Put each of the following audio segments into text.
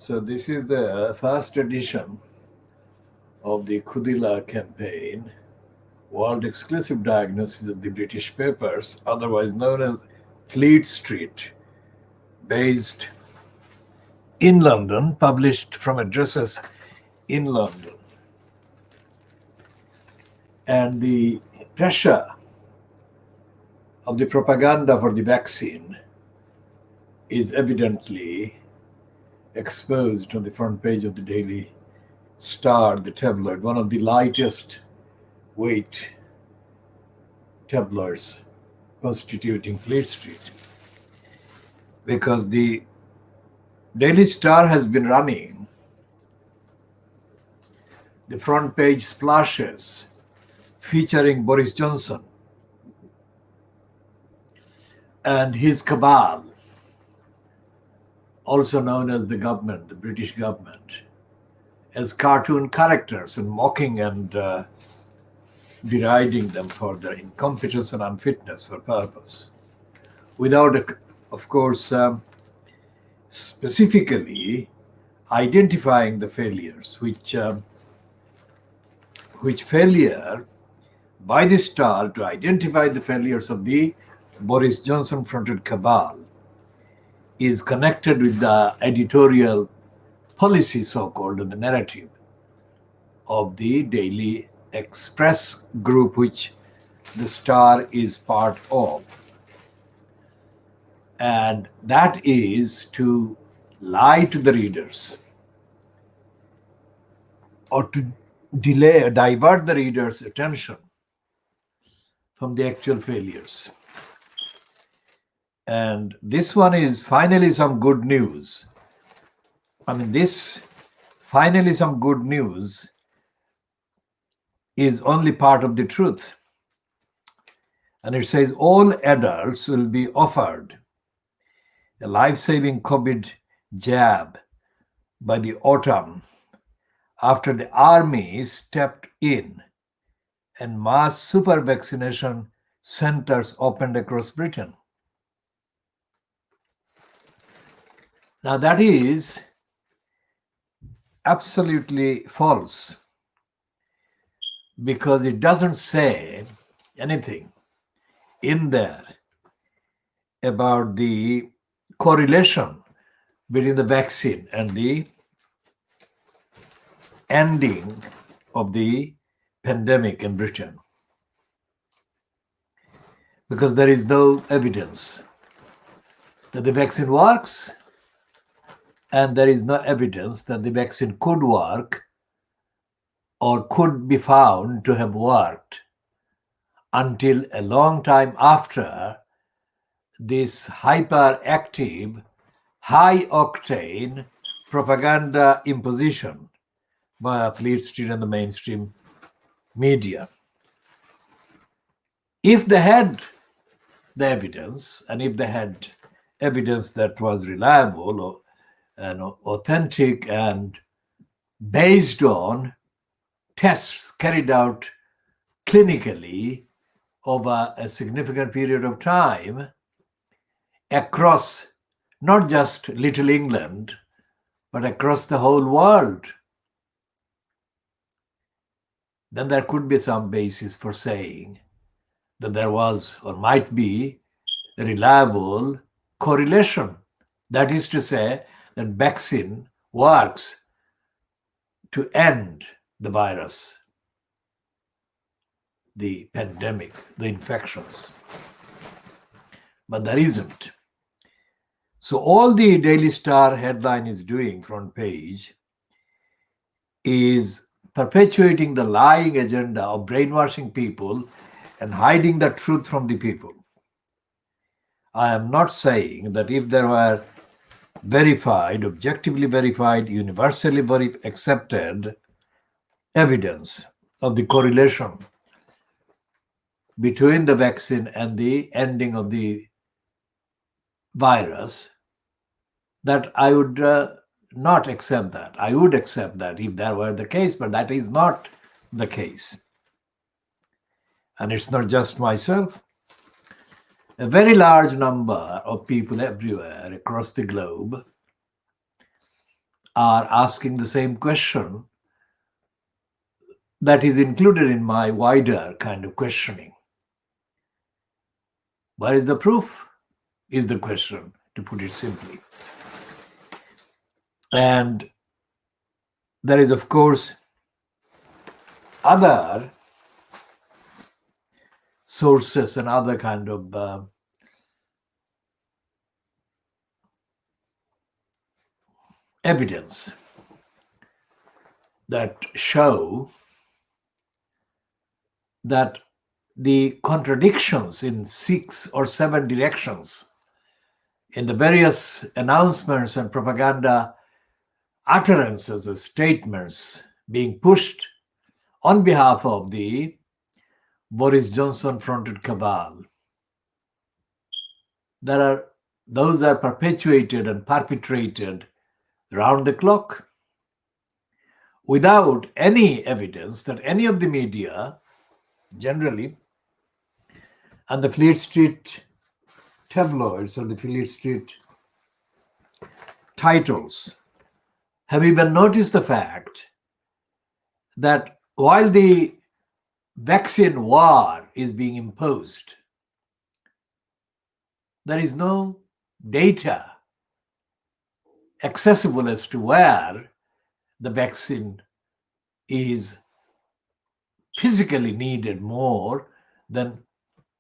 So this is the first edition of the Khoodeelaar campaign, world exclusive diagnosis of the British papers, otherwise known as Fleet Street, based in London, published from addresses in London. And the pressure of the propaganda for the vaccine is evidently exposed on the front page of the Daily Star, the tabloid, one of the lightest weight tabloids constituting Fleet Street, because the Daily Star has been running the front page splashes featuring Boris Johnson and his cabal, also known as the government, the British government, as cartoon characters and mocking and deriding them for their incompetence and unfitness for purpose, without, of course, specifically identifying the failures, which failure by the Star to identify the failures of the Boris Johnson-fronted cabal is connected with the editorial policy, so-called, and the narrative of the Daily Express group, which the Star is part of. And that is to lie to the readers, or to delay or divert the readers' attention from the actual failures. And this one is finally some good news. This finally some good news is only part of the truth. And it says all adults will be offered a life-saving COVID jab by the autumn, after the army stepped in and mass super vaccination centers opened across Britain. Now that is absolutely false, because it doesn't say anything in there about the correlation between the vaccine and the ending of the pandemic in Britain, because there is no evidence that the vaccine works, and there is no evidence that the vaccine could work or could be found to have worked until a long time after this hyperactive, high-octane propaganda imposition by Fleet Street and the mainstream media. If they had the evidence, and if they had evidence that was reliable and authentic and based on tests carried out clinically over a significant period of time across not just Little England, but across the whole world, then there could be some basis for saying that there was or might be a reliable correlation. That is to say, that vaccine works to end the virus, the pandemic, the infections. But there isn't. So all the Daily Star headline is doing, front page, is perpetuating the lying agenda of brainwashing people and hiding the truth from the people. I am not saying that if there were verified, objectively verified, universally accepted evidence of the correlation between the vaccine and the ending of the virus, that I would not accept that. I would accept that if that were the case, but that is not the case. And it's not just myself. A very large number of people everywhere across the globe are asking the same question that is included in my wider kind of questioning. Where is the proof? Is the question, to put it simply. And there is, of course, other sources and other kind of evidence that show that the contradictions in 6 or 7 directions in the various announcements and propaganda utterances and statements being pushed on behalf of the Boris Johnson fronted cabal, those are perpetuated and perpetrated round the clock without any evidence that any of the media generally and the Fleet Street tabloids or the Fleet Street titles have even noticed the fact that while the vaccine war is being imposed, there is no data accessible as to where the vaccine is physically needed more than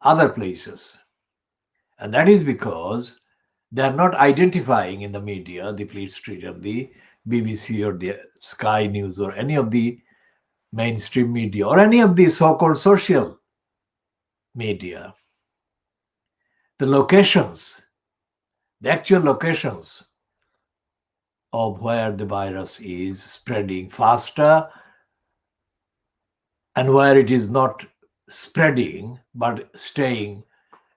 other places. And that is because they are not identifying in the media, the Fleet Street or the BBC or the Sky News or any of the mainstream media or any of the so-called social media, the locations, the actual locations of where the virus is spreading faster and where it is not spreading but staying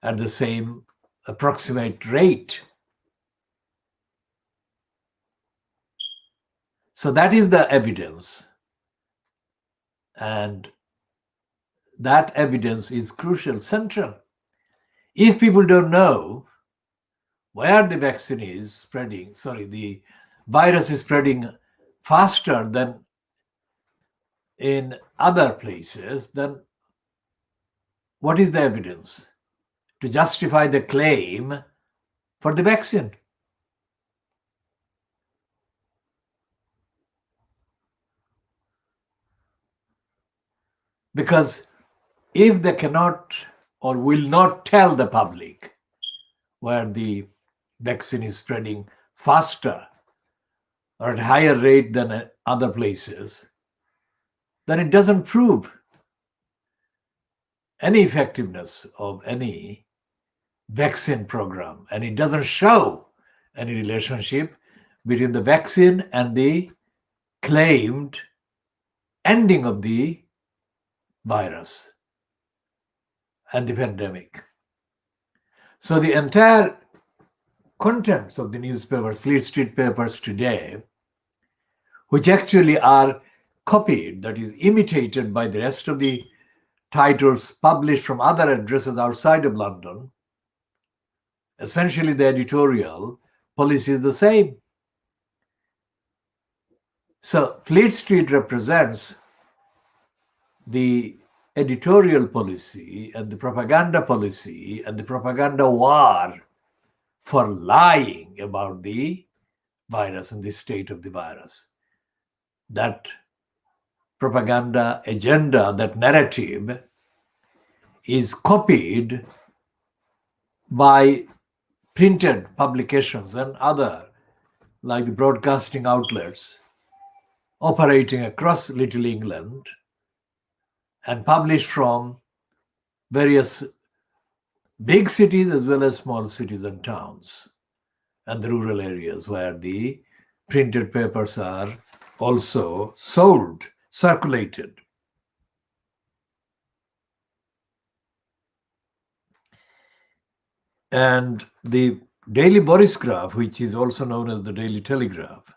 at the same approximate rate. So that is the evidence, and that evidence is crucial, central. If people don't know where the vaccine is spreading, the virus is spreading faster than in other places, then what is the evidence to justify the claim for the vaccine? Because if they cannot or will not tell the public where the vaccine is spreading faster or at a higher rate than other places, then it doesn't prove any effectiveness of any vaccine program, and it doesn't show any relationship between the vaccine and the claimed ending of the virus and the pandemic. So the entire contents of the newspapers, Fleet Street papers today, which actually are copied, that is imitated by the rest of the titles published from other addresses outside of London, essentially the editorial policy is the same. So Fleet Street represents the editorial policy and the propaganda policy and the propaganda war for lying about the virus and the state of the virus. That propaganda agenda, that narrative, is copied by printed publications and other, like the broadcasting outlets operating across Little England and published from various big cities as well as small cities and towns and the rural areas where the printed papers are also sold, circulated. And the Daily Boris Graph, which is also known as the Daily Telegraph,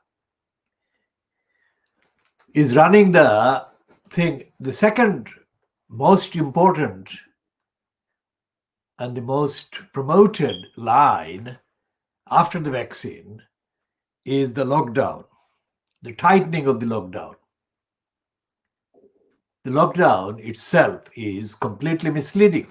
is running the thing. The second most important and the most promoted line after the vaccine is the lockdown. the tightening of the lockdown. The lockdown itself is completely misleading.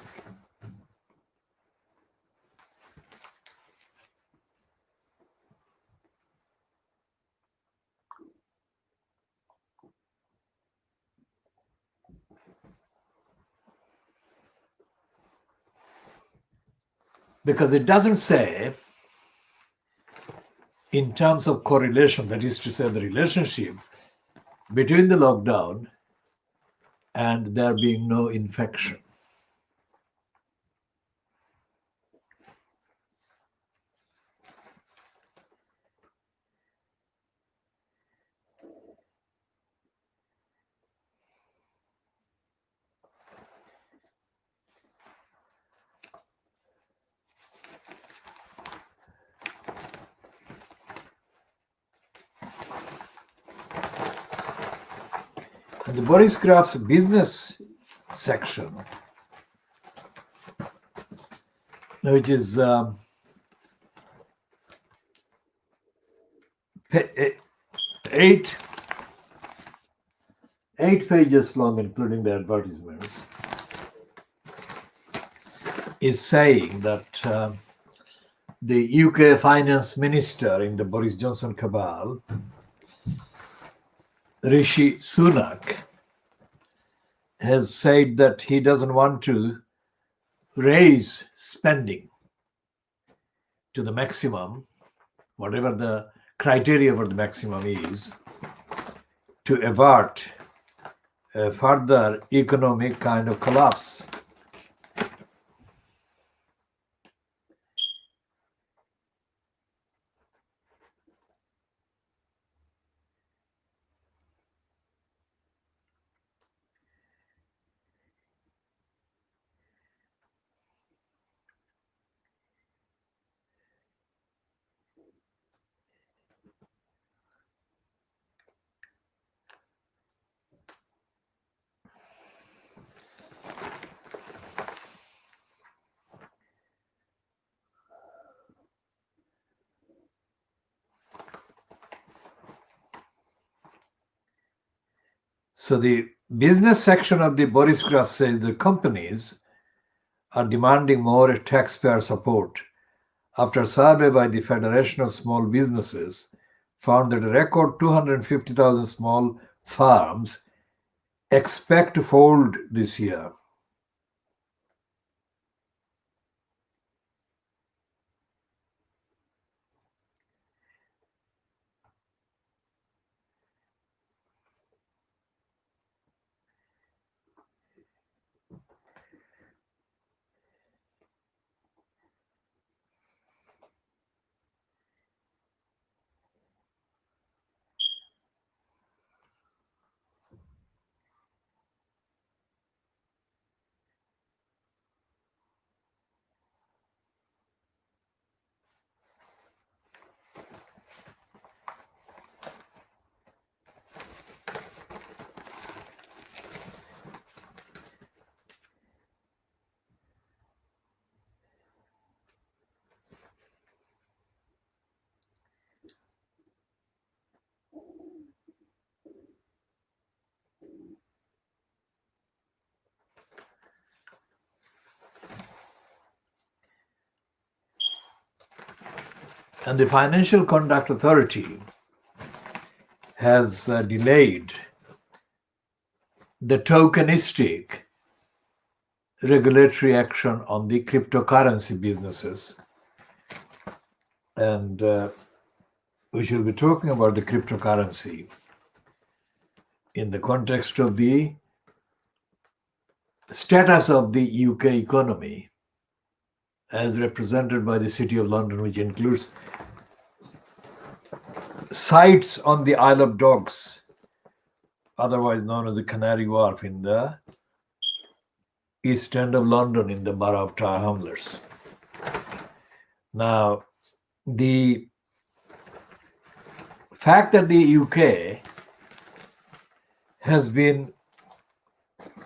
Because it doesn't say in terms of correlation, that is to say, the relationship between the lockdown and there being no infection. In the Boris Graf's business section, which is eight pages long, including the advertisements, is saying that the UK finance minister in the Boris Johnson cabal, Rishi Sunak, has said that he doesn't want to raise spending to the maximum, whatever the criteria for the maximum is, to avert a further economic kind of collapse. So the business section of the Boris Graf says the companies are demanding more taxpayer support after a survey by the Federation of Small Businesses found that a record 250,000 small firms expect to fold this year. And the Financial Conduct Authority has delayed the tokenistic regulatory action on the cryptocurrency businesses. And we shall be talking about the cryptocurrency in the context of the status of the UK economy as represented by the City of London, which includes sites on the Isle of Dogs, otherwise known as the Canary Wharf, in the East End of London in the borough of Tower Hamlets. Now, the fact that the UK has been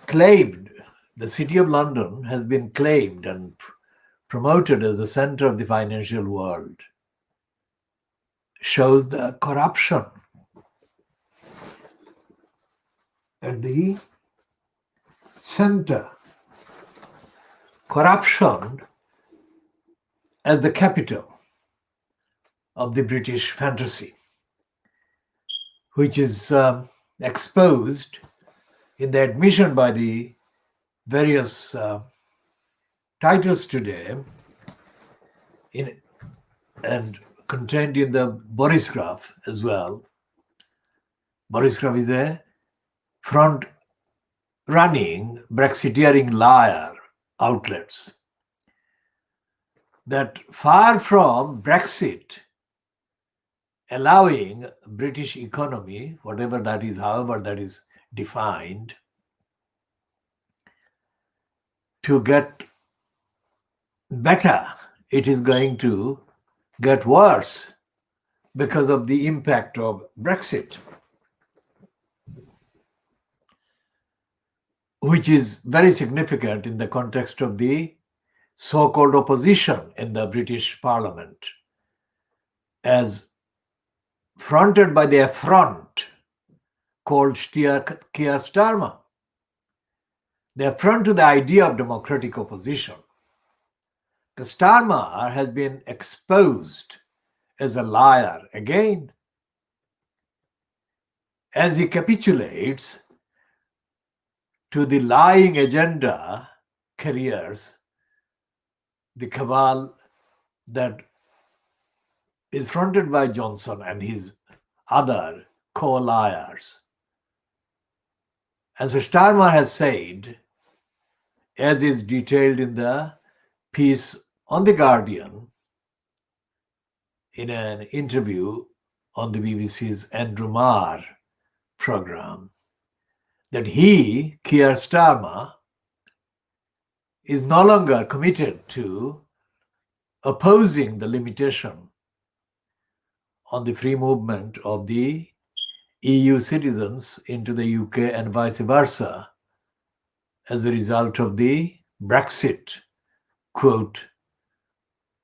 claimed, the City of London has been claimed and promoted as the center of the financial world, shows the corruption at the center. Corruption as the capital of the British fantasy, which is exposed in the admission by the various titles today and contained in the Boris graph as well. Boris graph is a front-running Brexiteering liar outlets that far from Brexit allowing British economy, whatever that is, however that is defined, to get better, it is going to get worse because of the impact of Brexit, which is very significant in the context of the so-called opposition in the British Parliament, as fronted by the affront called Keir Starmer, the affront to the idea of democratic opposition. The Starmer has been exposed as a liar again, as he capitulates to the lying agenda carriers, the cabal that is fronted by Johnson and his other co-liars. As Starmer has said, as is detailed in the piece on The Guardian in an interview on the BBC's Andrew Marr program, that he, Keir Starmer, is no longer committed to opposing the limitation on the free movement of the EU citizens into the UK and vice versa as a result of the Brexit, quote,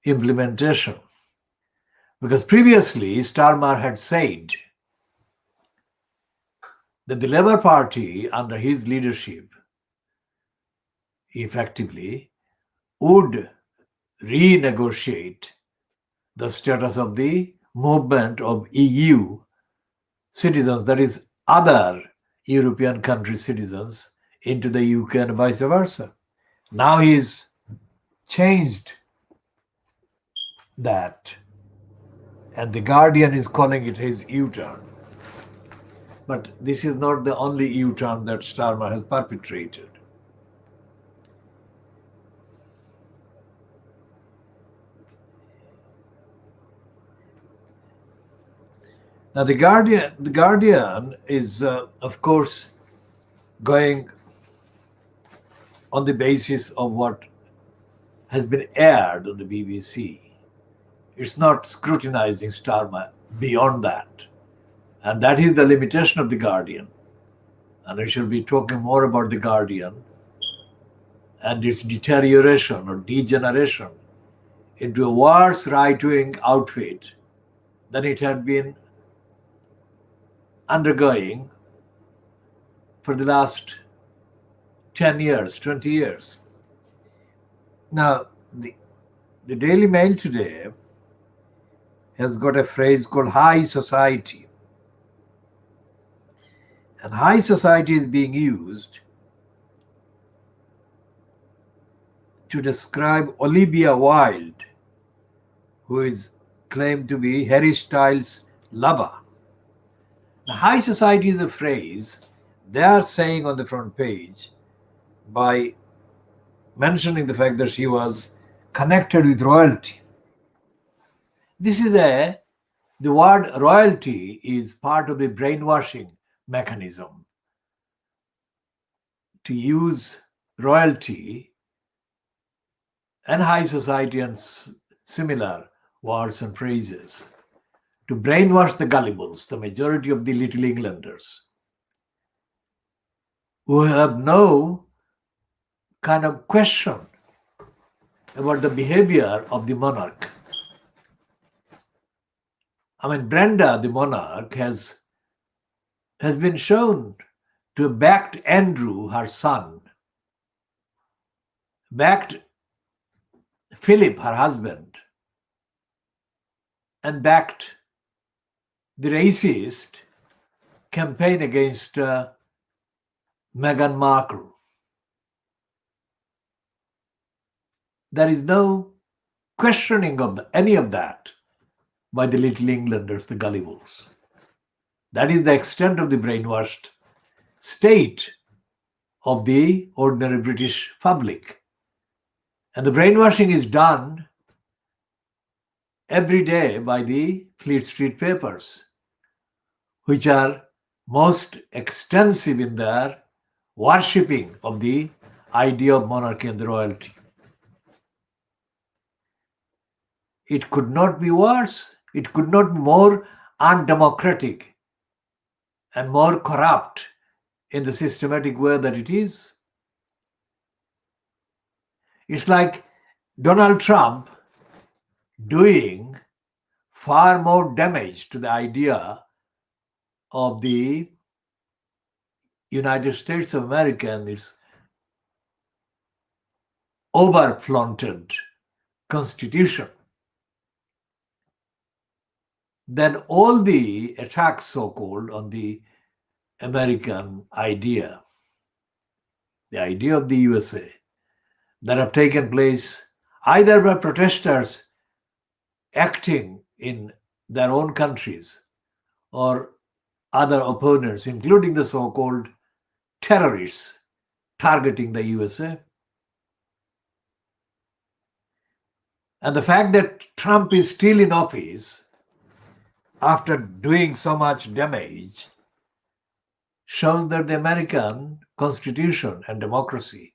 implementation. Because previously, Starmer had said that the Labour Party, under his leadership, effectively would renegotiate the status of the movement of EU citizens, that is, other European country citizens, into the UK and vice versa. Now he's changed that, and The Guardian is calling it his U-turn. But this is not the only U-turn that Starmer has perpetrated. Now, The Guardian is, of course, going on the basis of what has been aired on the BBC. It's not scrutinizing Starmer beyond that. And that is the limitation of The Guardian. And I shall be talking more about The Guardian and its deterioration or degeneration into a worse right-wing outfit than it had been undergoing for the last 10 years, 20 years. Now, the Daily Mail today has got a phrase called high society. And high society is being used to describe Olivia Wilde, who is claimed to be Harry Styles' lover. Now, high society is a phrase they are saying on the front page by mentioning the fact that she was connected with royalty. This is the word royalty is part of the brainwashing mechanism to use royalty and high society and similar words and phrases to brainwash the gullibles, the majority of the Little Englanders, who have no kind of question about the behavior of the monarch. I mean, Brenda, the monarch, has been shown to backed Andrew, her son, backed Philip, her husband, and backed the racist campaign against Meghan Markle. There is no questioning of any of that by the Little Englanders, the gullibles. That is the extent of the brainwashed state of the ordinary British public. And the brainwashing is done every day by the Fleet Street papers, which are most extensive in their worshipping of the idea of monarchy and the royalty. It could not be worse. It could not be more undemocratic and more corrupt in the systematic way that it is. It's like Donald Trump doing far more damage to the idea of the United States of America and its over-flaunted constitution than all the attacks, so-called, on the American idea, the idea of the USA, that have taken place either by protesters acting in their own countries or other opponents, including the so-called terrorists targeting the USA. And the fact that Trump is still in office after doing so much damage shows that the American Constitution and democracy,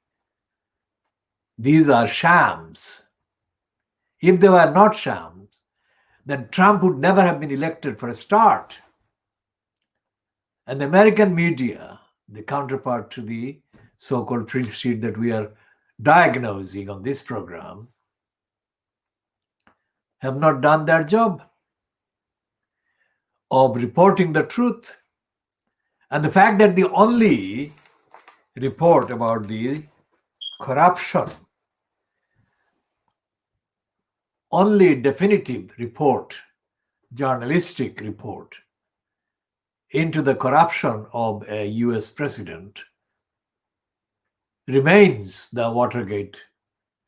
these are shams. If they were not shams, then Trump would never have been elected for a start. And the American media, the counterpart to the so-called Fleet Street that we are diagnosing on this program, have not done their job of reporting the truth. And the fact that the only report about the corruption, only definitive report, journalistic report into the corruption of a US president remains the Watergate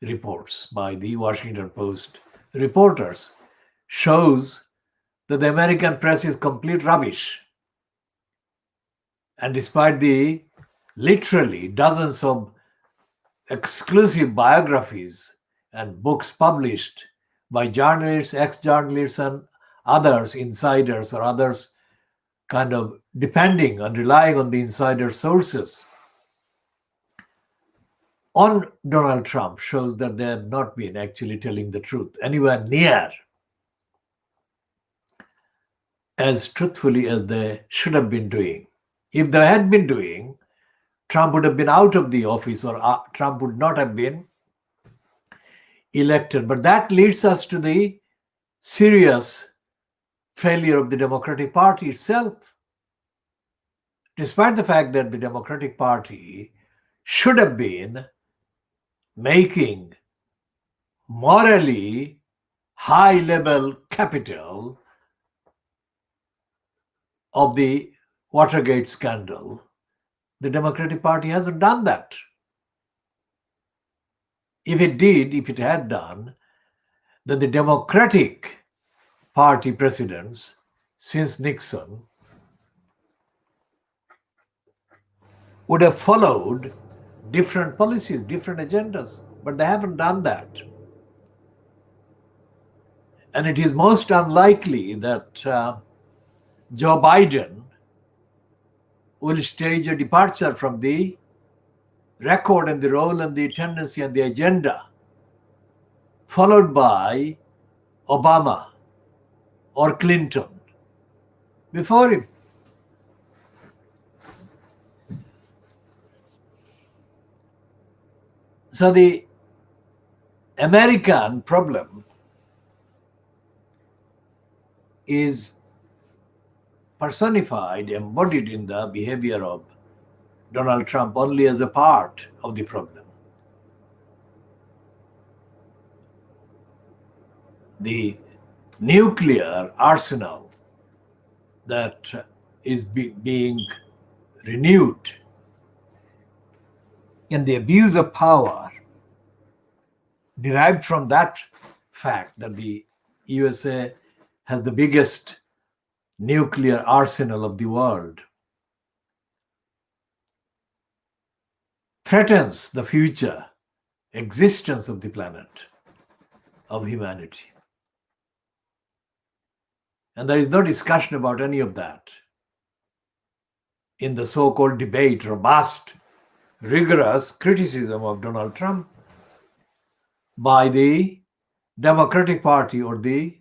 reports by the Washington Post reporters, shows that the American press is complete rubbish. And despite the literally dozens of exclusive biographies and books published by journalists, ex-journalists, and others, insiders or others, kind of depending and relying on the insider sources on Donald Trump, shows that they have not been actually telling the truth anywhere near as truthfully as they should have been doing. If they had been doing, Trump would have been out of the office, or Trump would not have been elected. But that leads us to the serious failure of the Democratic Party itself. Despite the fact that the Democratic Party should have been making morally high-level capital of the Watergate scandal, the Democratic Party hasn't done that. If it had done, then the Democratic Party presidents since Nixon would have followed different policies, different agendas, but they haven't done that. And it is most unlikely that Joe Biden will stage a departure from the record and the role and the tendency and the agenda followed by Obama or Clinton before him. So the American problem is personified, embodied in the behavior of Donald Trump only as a part of the problem. The nuclear arsenal that is being renewed and the abuse of power derived from that fact that the USA has the biggest nuclear arsenal of the world threatens the future existence of the planet, of humanity. And there is no discussion about any of that in the so-called debate, robust, rigorous criticism of Donald Trump by the Democratic Party or the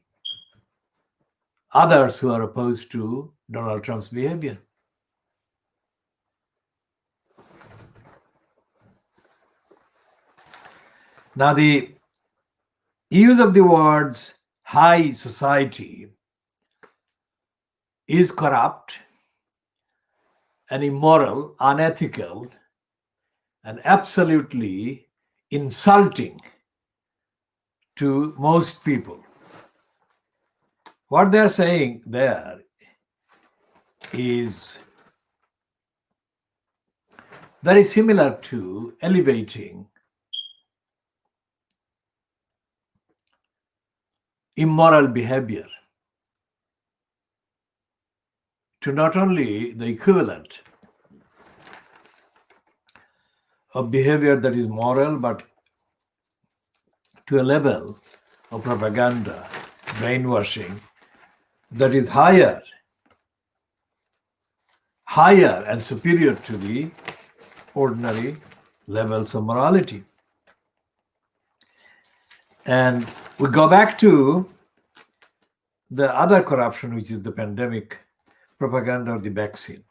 others who are opposed to Donald Trump's behavior. Now, the use of the words high society is corrupt and immoral, unethical, and absolutely insulting to most people. What they're saying there is very similar to elevating immoral behavior to not only the equivalent of behavior that is moral, but to a level of propaganda, brainwashing that is higher and superior to the ordinary levels of morality. And we go back to the other corruption, which is the pandemic propaganda of the vaccine.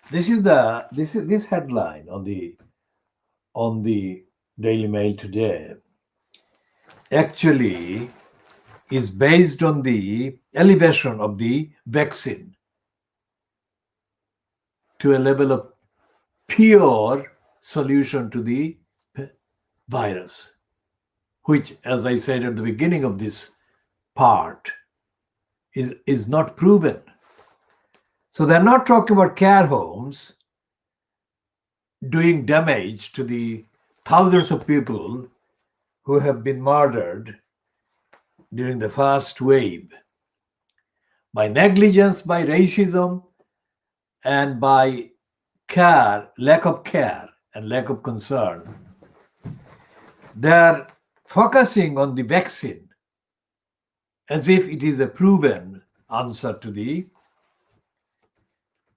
This headline on the Daily Mail today actually is based on the elevation of the vaccine to a level of pure solution to the virus, which, as I said at the beginning of this part, is not proven. So they're not talking about care homes doing damage to the thousands of people who have been murdered during the first wave by negligence, by racism, and by lack of care and lack of concern. They're focusing on the vaccine as if it is a proven answer to the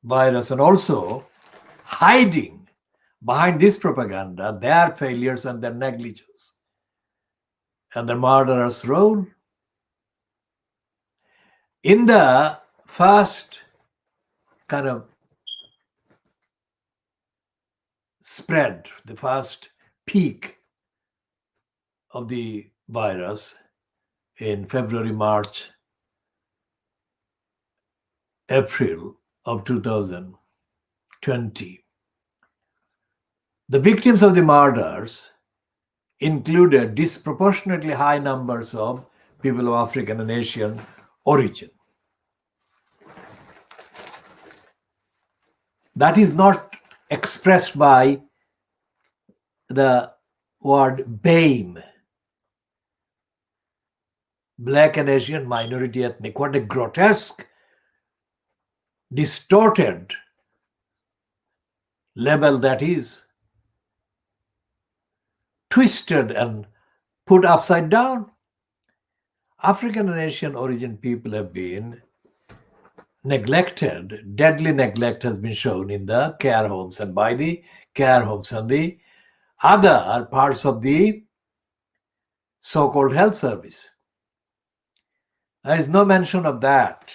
virus, and also hiding behind this propaganda their failures and their negligence and the murderer's role. In the first kind of spread, the first peak of the virus in February, March, April of 2020, the victims of the murders included disproportionately high numbers of people of African and Asian origin. That is not expressed by the word BAME, Black and Asian minority ethnic. What a grotesque, distorted label that is, twisted and put upside down. African and Asian origin people have been neglected. Deadly neglect has been shown in the care homes and by the care homes and the other parts of the so-called health service. There is no mention of that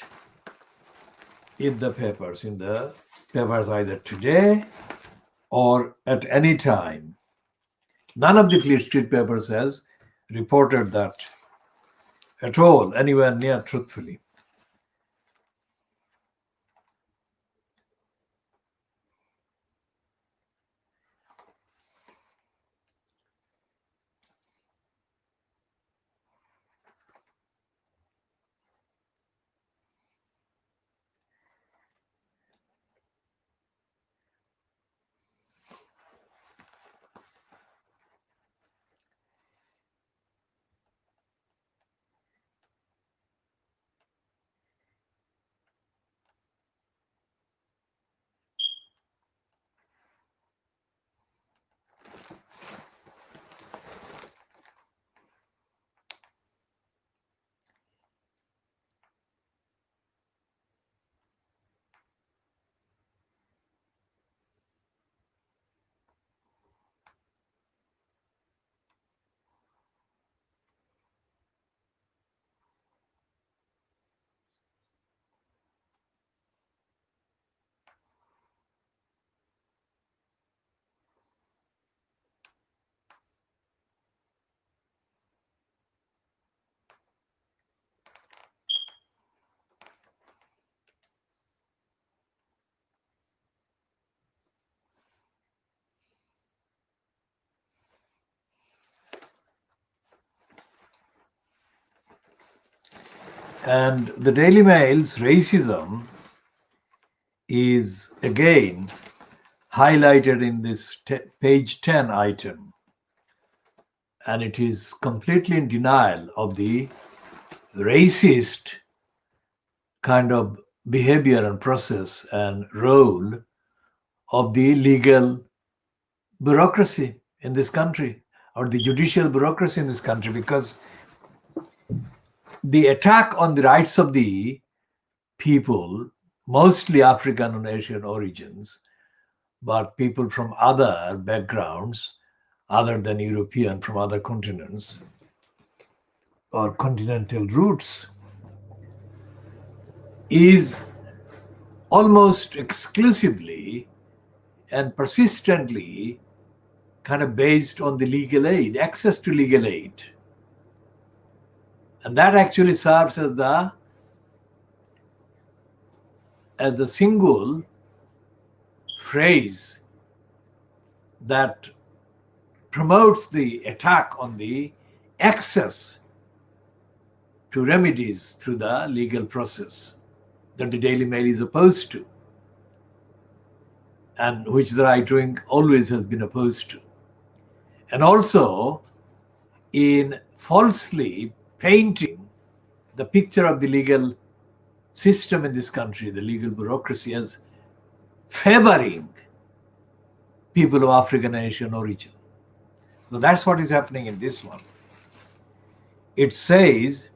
in the papers either today or at any time. None of the Fleet Street papers has reported that at all, anywhere near truthfully. And the Daily Mail's racism is again highlighted in this page 10 item. And it is completely in denial of the racist kind of behavior and process and role of the legal bureaucracy in this country, or the judicial bureaucracy in this country, because the attack on the rights of the people, mostly African and Asian origins, but people from other backgrounds other than European, from other continents or continental roots, is almost exclusively and persistently kind of based on the legal aid, access to legal aid. And that actually serves as the single phrase that promotes the attack on the access to remedies through the legal process that the Daily Mail is opposed to, and which the right wing always has been opposed to. And also in falsely painting the picture of the legal system in this country, the legal bureaucracy, as favoring people of African and Asian origin. So that's what is happening in this one. It says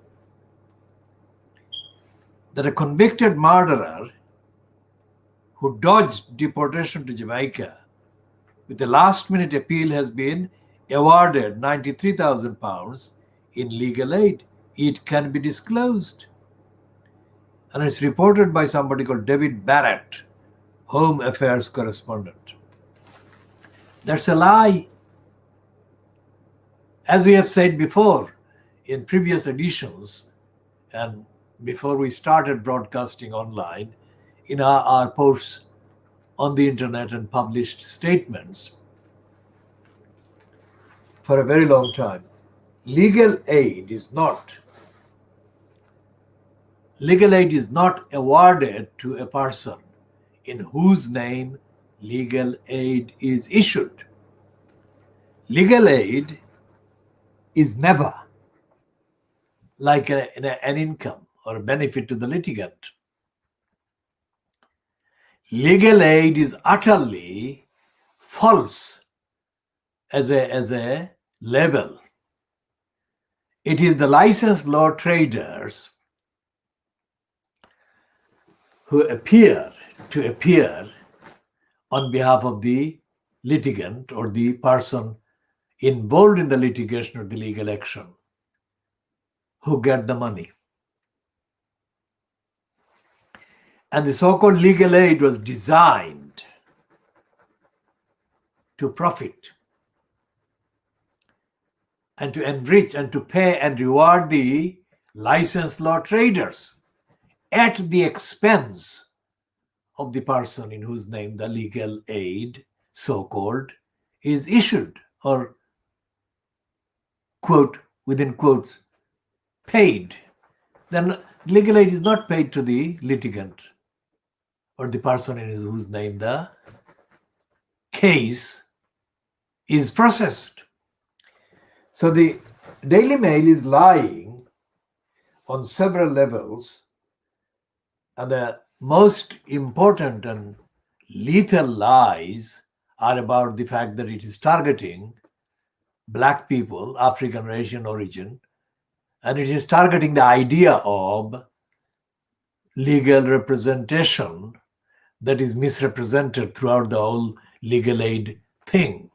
that a convicted murderer who dodged deportation to Jamaica with a last-minute appeal has been awarded £93,000 in legal aid. It can be disclosed. And it's reported by somebody called David Barrett, Home Affairs correspondent. That's a lie. As we have said before in previous editions, and before we started broadcasting online, in our posts on the internet and published statements for a very long time, legal aid is not awarded to a person in whose name legal aid is issued. Legal aid is never like an income or a benefit to the litigant. Legal aid is utterly false as a label. It is the licensed law traders who appear on behalf of the litigant or the person involved in the litigation or the legal action who get the money. And the so-called legal aid was designed to profit and to enrich and to pay and reward the licensed law traders at the expense of the person in whose name the legal aid, so-called, is issued, or, quote, within quotes, paid. Then legal aid is not paid to the litigant or the person in whose name the case is processed. So the Daily Mail is lying on several levels, and the most important and lethal lies are about the fact that it is targeting Black people, African or Asian origin, and it is targeting the idea of legal representation that is misrepresented throughout the whole legal aid thing.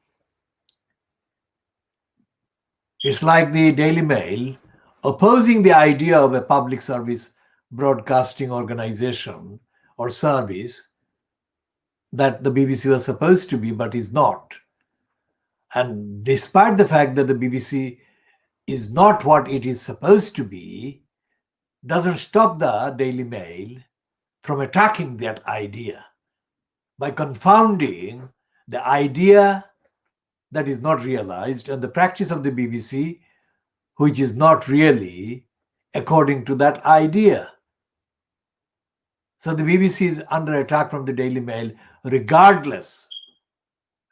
It's like the Daily Mail opposing the idea of a public service broadcasting organization or service that the BBC was supposed to be, but is not. And despite the fact that the BBC is not what it is supposed to be, doesn't stop the Daily Mail from attacking that idea by confounding the idea that is not realized and the practice of the BBC, which is not really according to that idea. So the BBC is under attack from the Daily Mail, regardless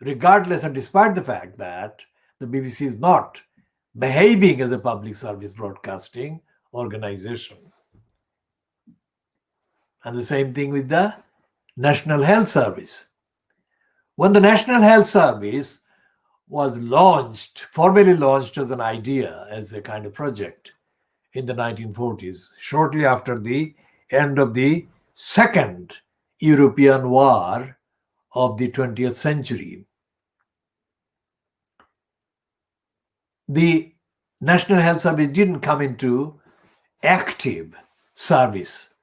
and despite the fact that the BBC is not behaving as a public service broadcasting organization. And the same thing with the National Health Service. When the National Health Service was formally launched as an idea, as a kind of project in the 1940s, shortly after the end of the Second European War of the 20th century, the National Health Service didn't come into active service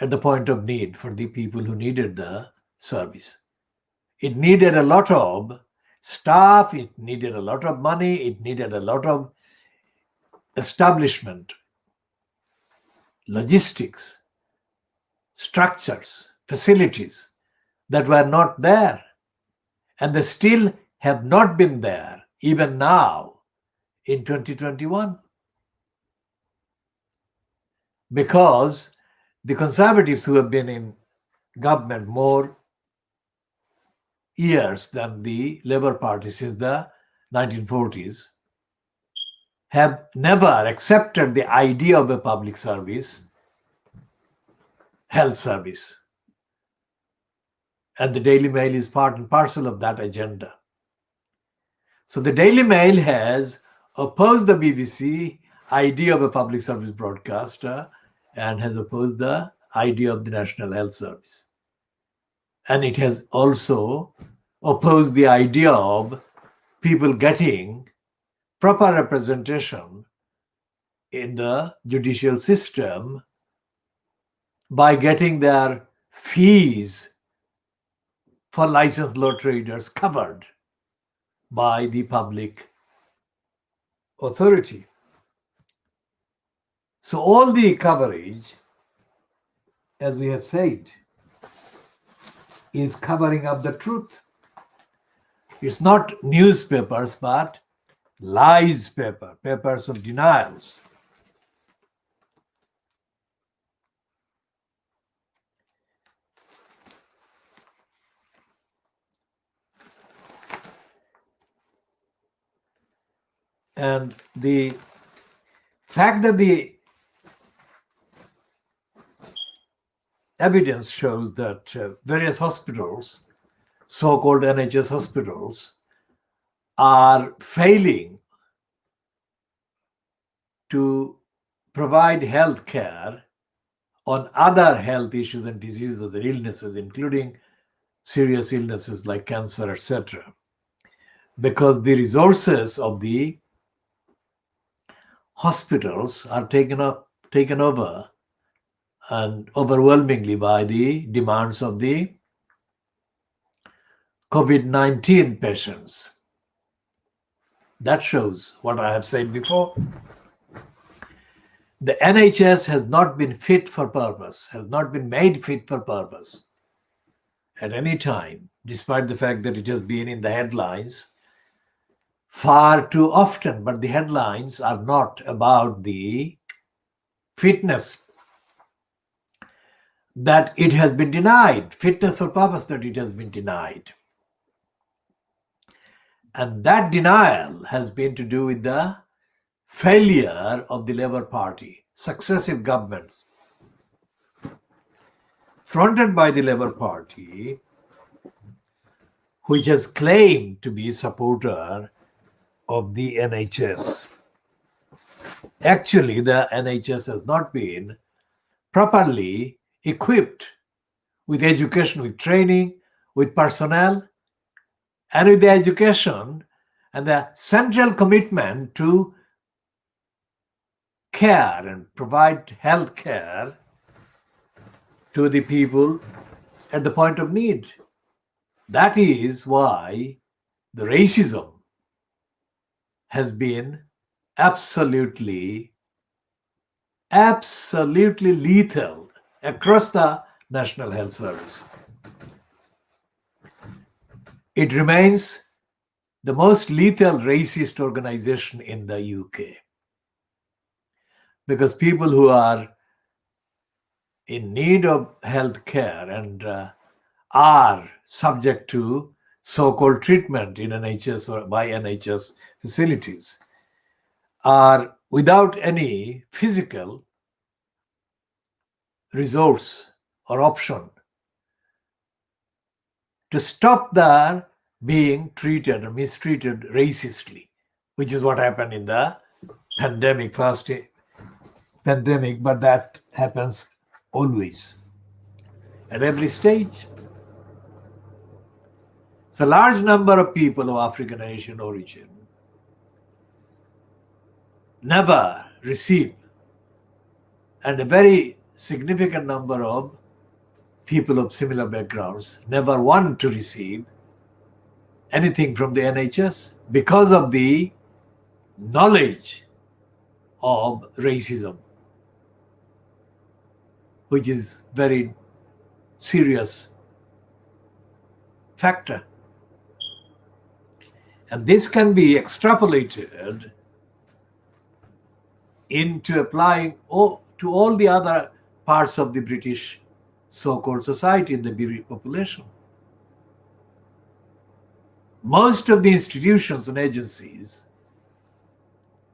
at the point of need for the people who needed the service. It needed a lot of staff, it needed a lot of money, it needed a lot of establishment, logistics, structures, facilities that were not there. And they still have not been there, even now in 2021. Because the conservatives who have been in government more years than the Labour Party since the 1940s have never accepted the idea of a public service, health service. And the Daily Mail is part and parcel of that agenda. So the Daily Mail has opposed the BBC idea of a public service broadcaster and has opposed the idea of the National Health Service. And it has also opposed the idea of people getting proper representation in the judicial system by getting their fees for licensed law traders covered by the public authority. So all the coverage, as we have said, is covering up the truth. It's not newspapers, but lies papers of denials. And the fact that the evidence shows that various hospitals, so-called NHS hospitals, are failing to provide health care on other health issues and diseases and illnesses, including serious illnesses like cancer, etc. Because the resources of the hospitals are taken over and overwhelmingly by the demands of the COVID-19 patients. That shows what I have said before. The NHS has not been fit for purpose, has not been made fit for purpose at any time, despite the fact that it has been in the headlines far too often. But the headlines are not about the fitness that it has been denied, fitness for purpose that it has been denied. And that denial has been to do with the failure of the Labour Party, successive governments fronted by the Labour Party, which has claimed to be a supporter of the NHS. Actually, the NHS has not been properly equipped with education, with training, with personnel, and with the education and the central commitment to care and provide health care to the people at the point of need. That is why the racism has been absolutely lethal across the National Health Service. It remains the most lethal racist organization in the UK because people who are in need of health care and are subject to so-called treatment in NHS or by NHS facilities are without any physical resource or option to stop their being treated or mistreated racistly, which is what happened in the pandemic, first pandemic, but that happens always at every stage. So, large number of people of African Asian origin never receive, and a very significant number of people of similar backgrounds never want to receive anything from the NHS because of the knowledge of racism, which is very serious factor. And this can be extrapolated into applying to all the other parts of the British so-called society in the British population. Most of the institutions and agencies,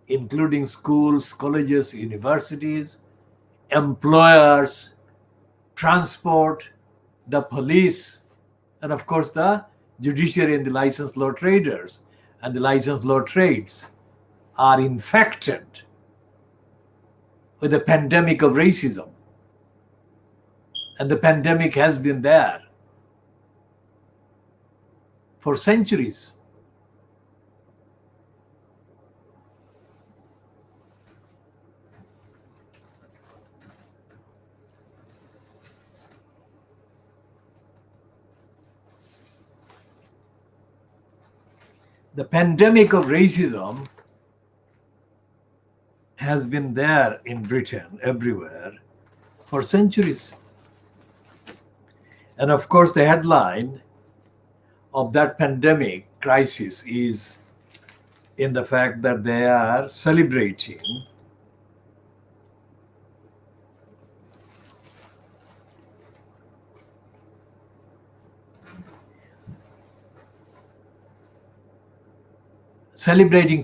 including schools, colleges, universities, employers, transport, the police, and of course the judiciary and the licensed law traders and the licensed law trades are infected with a pandemic of racism. And the pandemic has been there for centuries. The pandemic of racism has been there in Britain, everywhere, for centuries. And of course, the headline of that pandemic crisis is in the fact that they are celebrating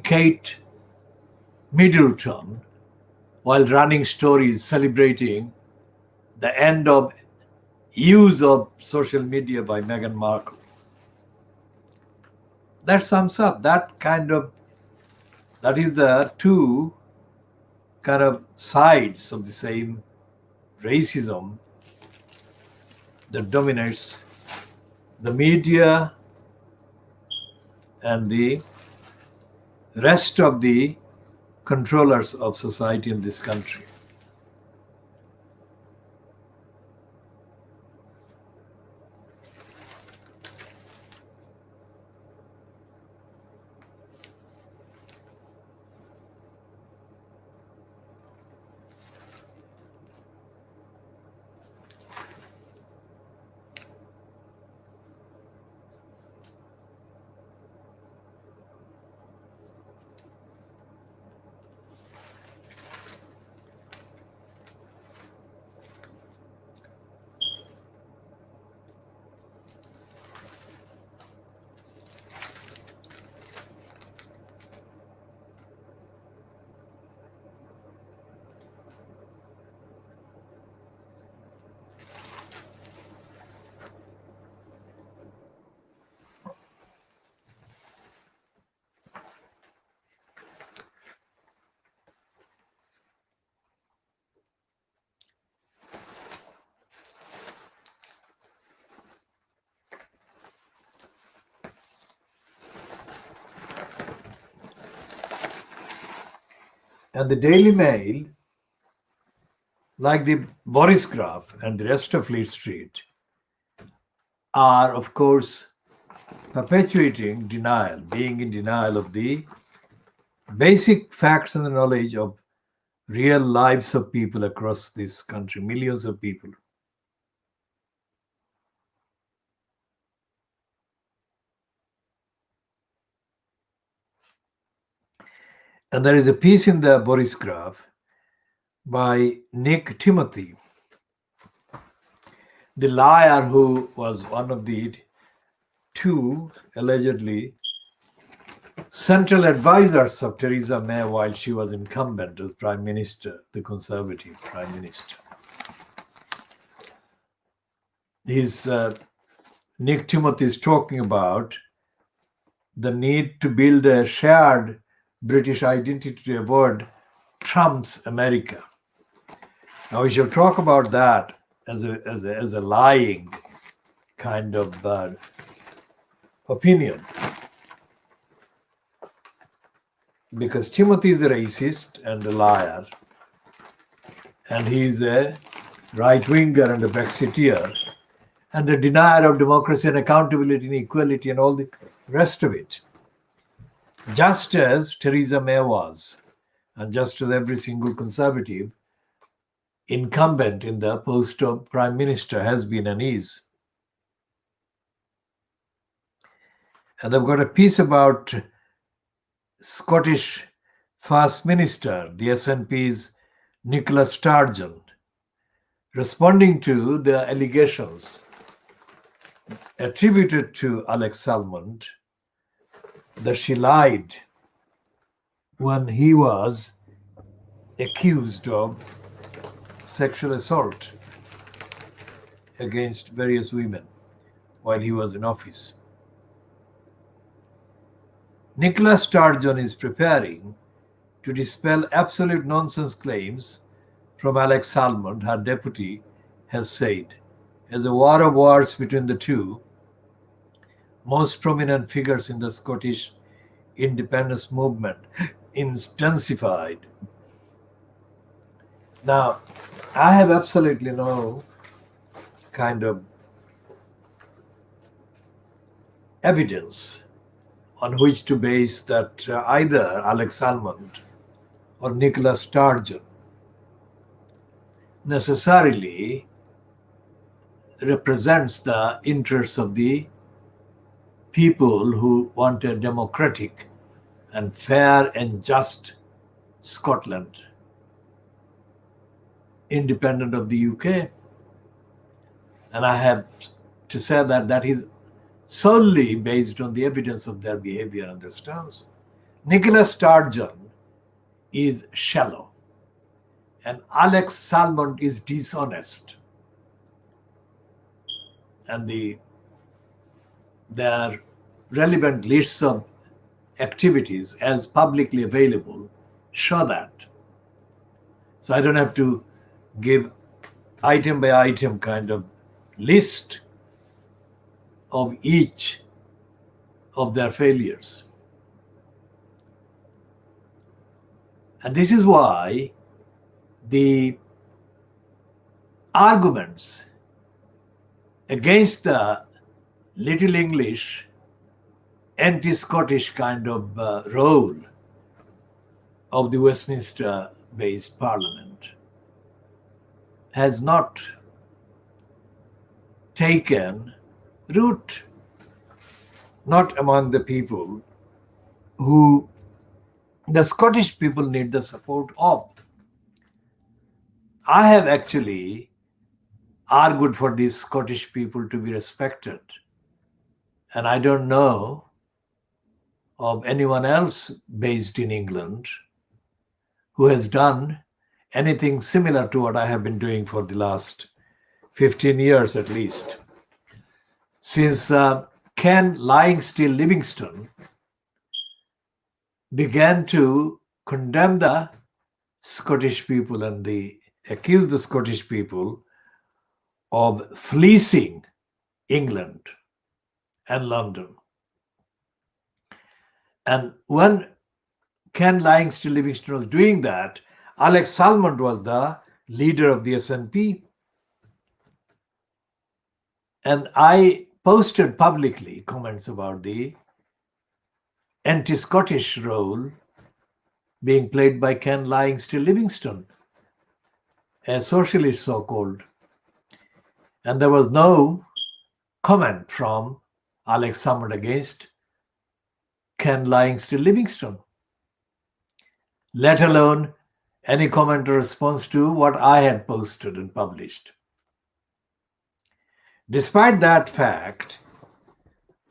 Kate Middleton while running stories celebrating the end of use of social media by Meghan Markle. That sums up that is the two kind of sides of the same racism that dominates the media and the rest of the controllers of society in this country. And the Daily Mail, like the Boris Graph and the rest of Fleet Street, are, of course, perpetuating denial, being in denial of the basic facts and the knowledge of real lives of people across this country, millions of people. And there is a piece in the Boris Graph by Nick Timothy, the liar who was one of the two allegedly central advisors of Theresa May while she was incumbent as Prime Minister, the Conservative Prime Minister. Nick Timothy is talking about the need to build a shared British identity to avoid Trump's America. Now we shall talk about that as a lying kind of opinion, because Timothy is a racist and a liar, and he is a right-winger and a Brexiteer and a denier of democracy and accountability and equality and all the rest of it, just as Theresa May was, and just as every single Conservative incumbent in the post of Prime Minister has been and is. And I've got a piece about Scottish First Minister, the SNP's Nicola Sturgeon, responding to the allegations attributed to Alex Salmond that she lied when he was accused of sexual assault against various women while he was in office. Nicola Sturgeon is preparing to dispel absolute nonsense claims from Alex Salmond, her deputy, has said. As a war of words between the two most prominent figures in the Scottish independence movement intensified. Now, I have absolutely no kind of evidence on which to base that either Alex Salmond or Nicola Sturgeon necessarily represents the interests of the people who want a democratic and fair and just Scotland, independent of the UK. And I have to say that that is solely based on the evidence of their behavior and their stance. Nicola Sturgeon is shallow, and Alex Salmond is dishonest. And their relevant lists of activities as publicly available show that. So I don't have to give item by item kind of list of each of their failures. And this is why the arguments against the Little English anti-Scottish kind of role of the Westminster-based Parliament has not taken root, not among the people who the Scottish people need the support of. I have actually argued for these Scottish people to be respected, and I don't know of anyone else based in England who has done anything similar to what I have been doing for the last 15 years at least. Since Ken Lying Still Livingstone began to condemn the Scottish people and accuse the Scottish people of fleecing England and London. And when Ken Lying Still Livingstone was doing that, Alex Salmond was the leader of the SNP. And I posted publicly comments about the anti-Scottish role being played by Ken Lying Still Livingstone, a socialist so-called. And there was no comment from Alex Salmond against Ken Lying Still Livingstone, let alone any comment or response to what I had posted and published. Despite that fact,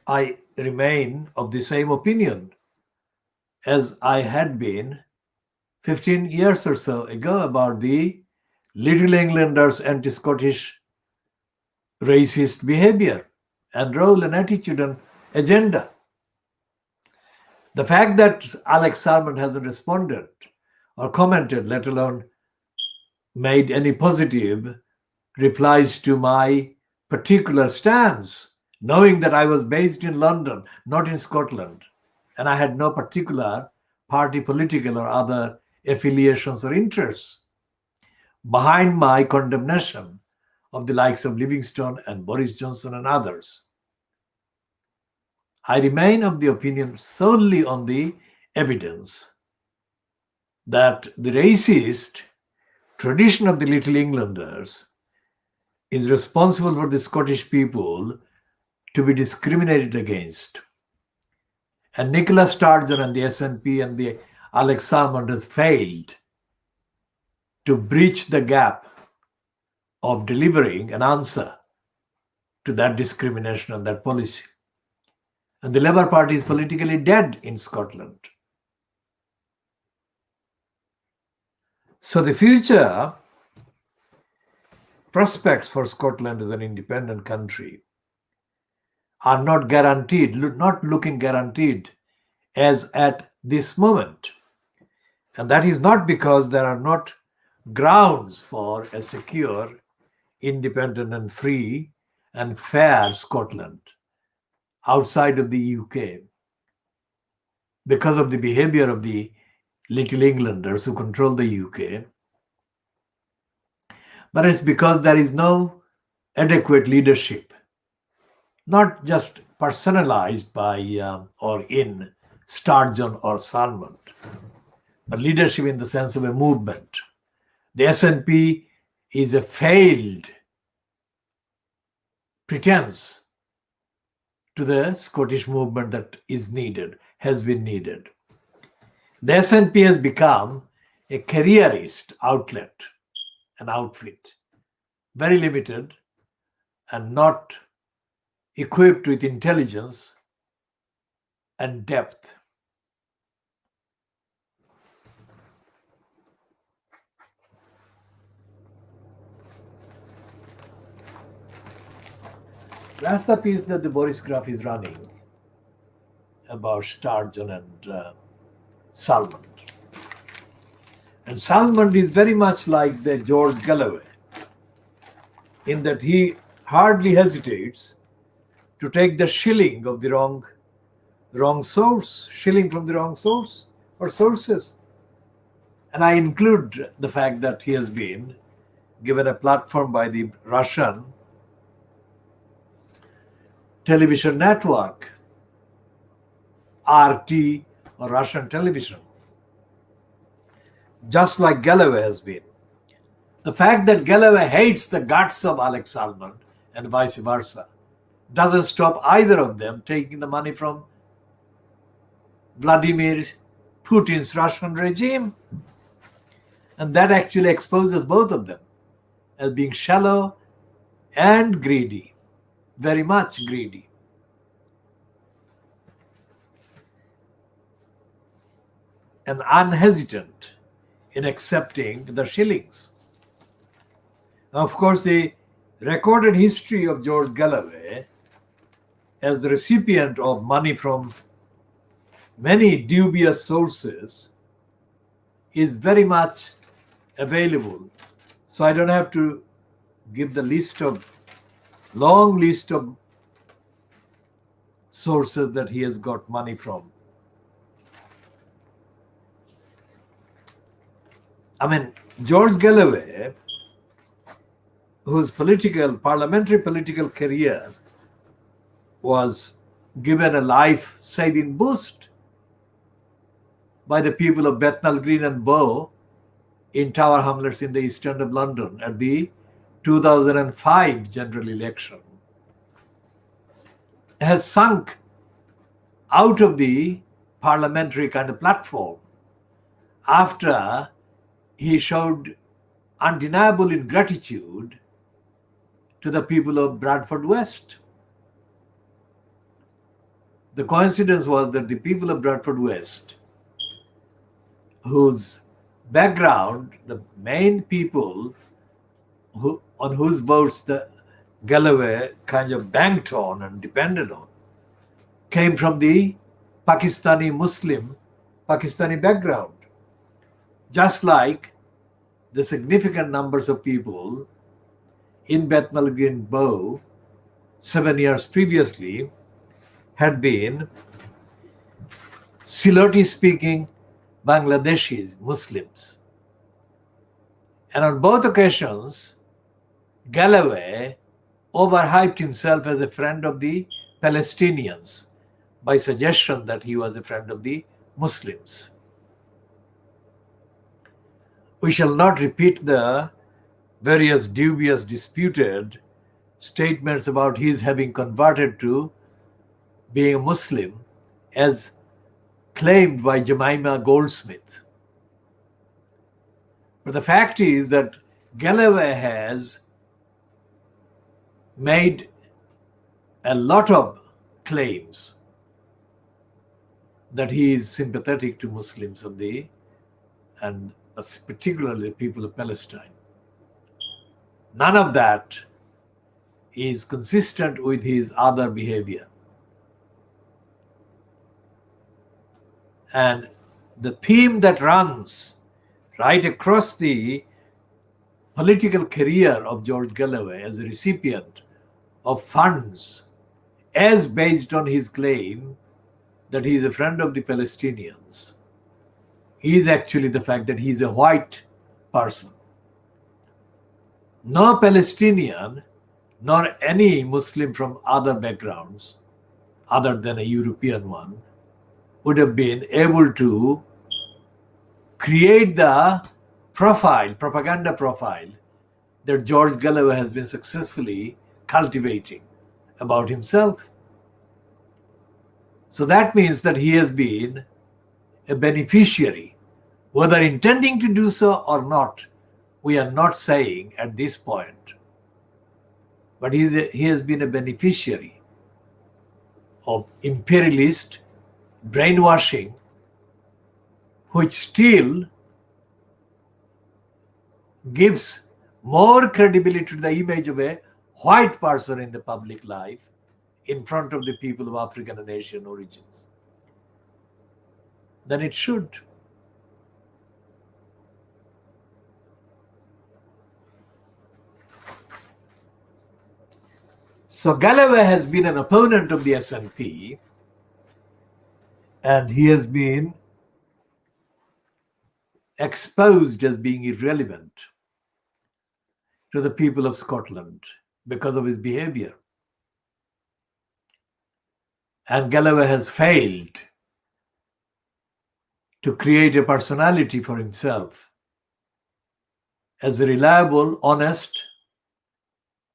I remain of the same opinion as I had been 15 years or so ago about the Little Englanders' anti-Scottish racist behavior and role and attitude and agenda. The fact that Alex Salmond hasn't responded or commented, let alone made any positive replies to my particular stance, knowing that I was based in London, not in Scotland, and I had no particular party, political, or other affiliations or interests behind my condemnation of the likes of Livingstone and Boris Johnson and others. I remain of the opinion solely on the evidence that the racist tradition of the Little Englanders is responsible for the Scottish people to be discriminated against. And Nicola Sturgeon and the SNP and the Alex Salmond has failed to breach the gap of delivering an answer to that discrimination and that policy. And the Labour Party is politically dead in Scotland. So the future prospects for Scotland as an independent country are not guaranteed, not looking guaranteed as at this moment. And that is not because there are not grounds for a secure, independent and free and fair Scotland outside of the UK, because of the behavior of the Little Englanders who control the UK, but it's because there is no adequate leadership, not just personalized by or in Sturgeon or Salmond, but leadership in the sense of a movement. The SNP is a failed pretense to the Scottish movement that is needed, has been needed. The SNP has become a careerist outlet, an outfit, very limited and not equipped with intelligence and depth. That's the piece that the Boris Graf is running about Sturgeon and Salmond. And Salmond is very much like the George Galloway in that he hardly hesitates to take the shilling of the wrong source, shilling from the wrong source or sources. And I include the fact that he has been given a platform by the Russian television network, RT or Russian television, just like Galloway has been. The fact that Galloway hates the guts of Alex Salmond and vice versa doesn't stop either of them taking the money from Vladimir Putin's Russian regime. And that actually exposes both of them as being shallow and greedy, very much greedy. And unhesitant in accepting the shillings. Now, of course, the recorded history of George Galloway as the recipient of money from many dubious sources is very much available. So I don't have to give the long list of sources that he has got money from. I mean, George Galloway, whose parliamentary political career was given a life-saving boost by the people of Bethnal Green and Bow in Tower Hamlets in the east end of London at the 2005 general election, has sunk out of the parliamentary kind of platform after he showed undeniable ingratitude to the people of Bradford West. The coincidence was that the people of Bradford West, whose background, the main people on whose votes the Galloway kind of banked on and depended on, came from the Pakistani background. Just like the significant numbers of people in Bethnal Green Bow 7 years previously had been Siloti-speaking Bangladeshis, Muslims. And on both occasions, Galloway overhyped himself as a friend of the Palestinians by suggestion that he was a friend of the Muslims. We shall not repeat the various dubious, disputed statements about his having converted to being a Muslim as claimed by Jemima Goldsmith. But the fact is that Galloway has made a lot of claims that he is sympathetic to Muslims and particularly the people of Palestine. None of that is consistent with his other behavior. And the theme that runs right across the political career of George Galloway as a recipient of funds, as based on his claim that he is a friend of the Palestinians, is actually the fact that he is a white person. No Palestinian, nor any Muslim from other backgrounds, other than a European one, would have been able to create the propaganda profile that George Galloway has been successfully cultivating about himself. So that means that he has been a beneficiary, whether intending to do so or not, we are not saying at this point. But he has been a beneficiary of imperialist brainwashing, which still gives more credibility to the image of a white person in the public life in front of the people of African and Asian origins than it should. So Galloway has been an opponent of the SNP, and he has been exposed as being irrelevant to the people of Scotland because of his behavior. And Galloway has failed to create a personality for himself as a reliable, honest,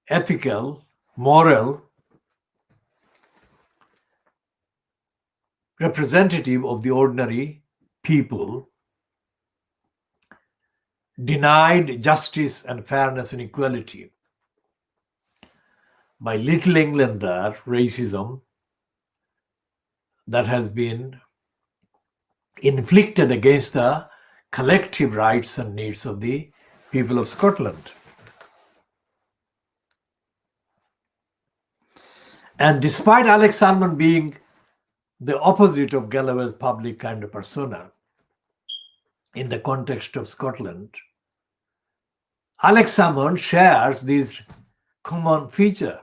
ethical, moral representative of the ordinary people, denied justice and fairness and equality by Little Englander racism that has been inflicted against the collective rights and needs of the people of Scotland. And despite Alex Salmond being the opposite of Galloway's public kind of persona in the context of Scotland, Alex Salmond shares this common feature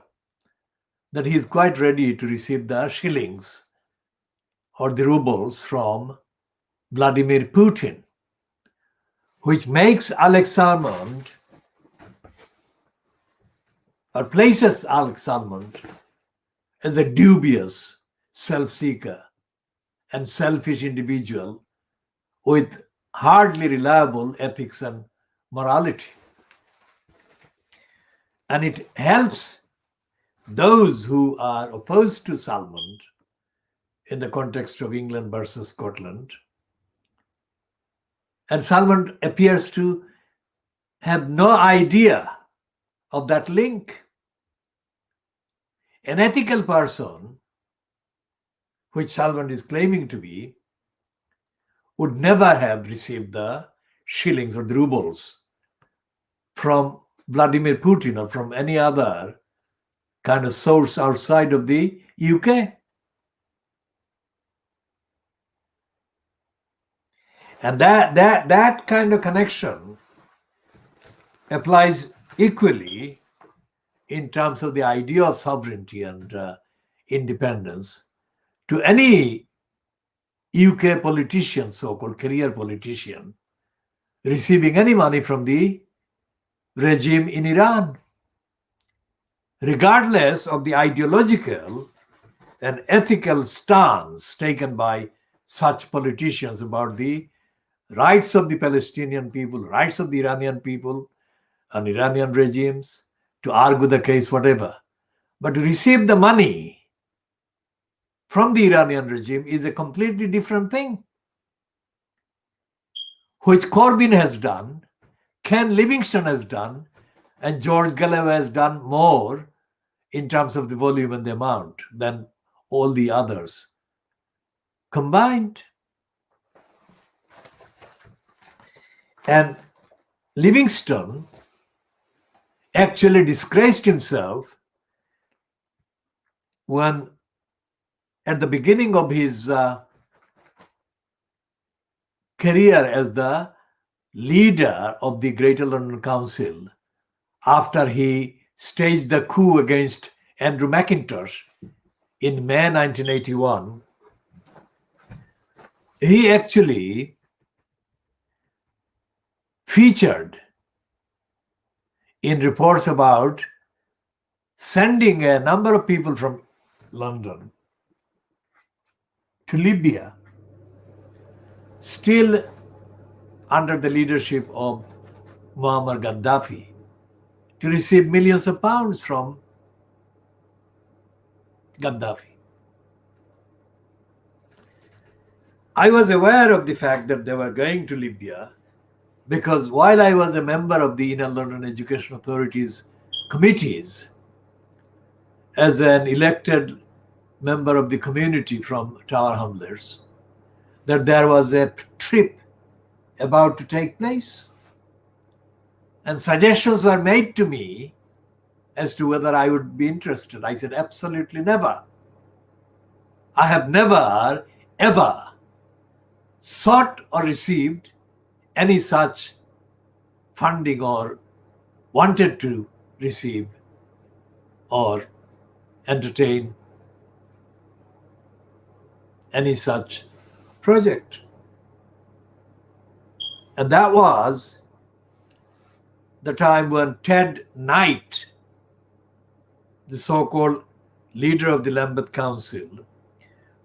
that he is quite ready to receive the shillings or the rubles from Vladimir Putin, which makes Alex Salmond or places Alex Salmond as a dubious self-seeker and selfish individual with hardly reliable ethics and morality. And it helps those who are opposed to Salmond in the context of England versus Scotland And Salman appears to have no idea of that link. An ethical person, which Salman is claiming to be, would never have received the shillings or the rubles from Vladimir Putin or from any other kind of source outside of the UK. And that kind of connection applies equally in terms of the idea of sovereignty and independence to any UK politician, so-called career politician, receiving any money from the regime in Iran, regardless of the ideological and ethical stance taken by such politicians about the rights of the Palestinian people, rights of the Iranian people and Iranian regimes, to argue the case, whatever. But to receive the money from the Iranian regime is a completely different thing, which Corbyn has done, Ken Livingstone has done, and George Galloway has done more in terms of the volume and the amount than all the others combined. And Livingstone actually disgraced himself when, at the beginning of his career as the leader of the Greater London Council, after he staged the coup against Andrew McIntosh in May 1981, he actually featured in reports about sending a number of people from London to Libya, still under the leadership of Muammar Gaddafi, to receive millions of pounds from Gaddafi. I was aware of the fact that they were going to Libya because while I was a member of the Inner London Education Authority's committees, as an elected member of the community from Tower Hamlets, that there was a trip about to take place. And suggestions were made to me as to whether I would be interested. I said, absolutely never. I have never, ever sought or received any such funding or wanted to receive or entertain any such project. And that was the time when Ted Knight, the so-called leader of the Lambeth Council,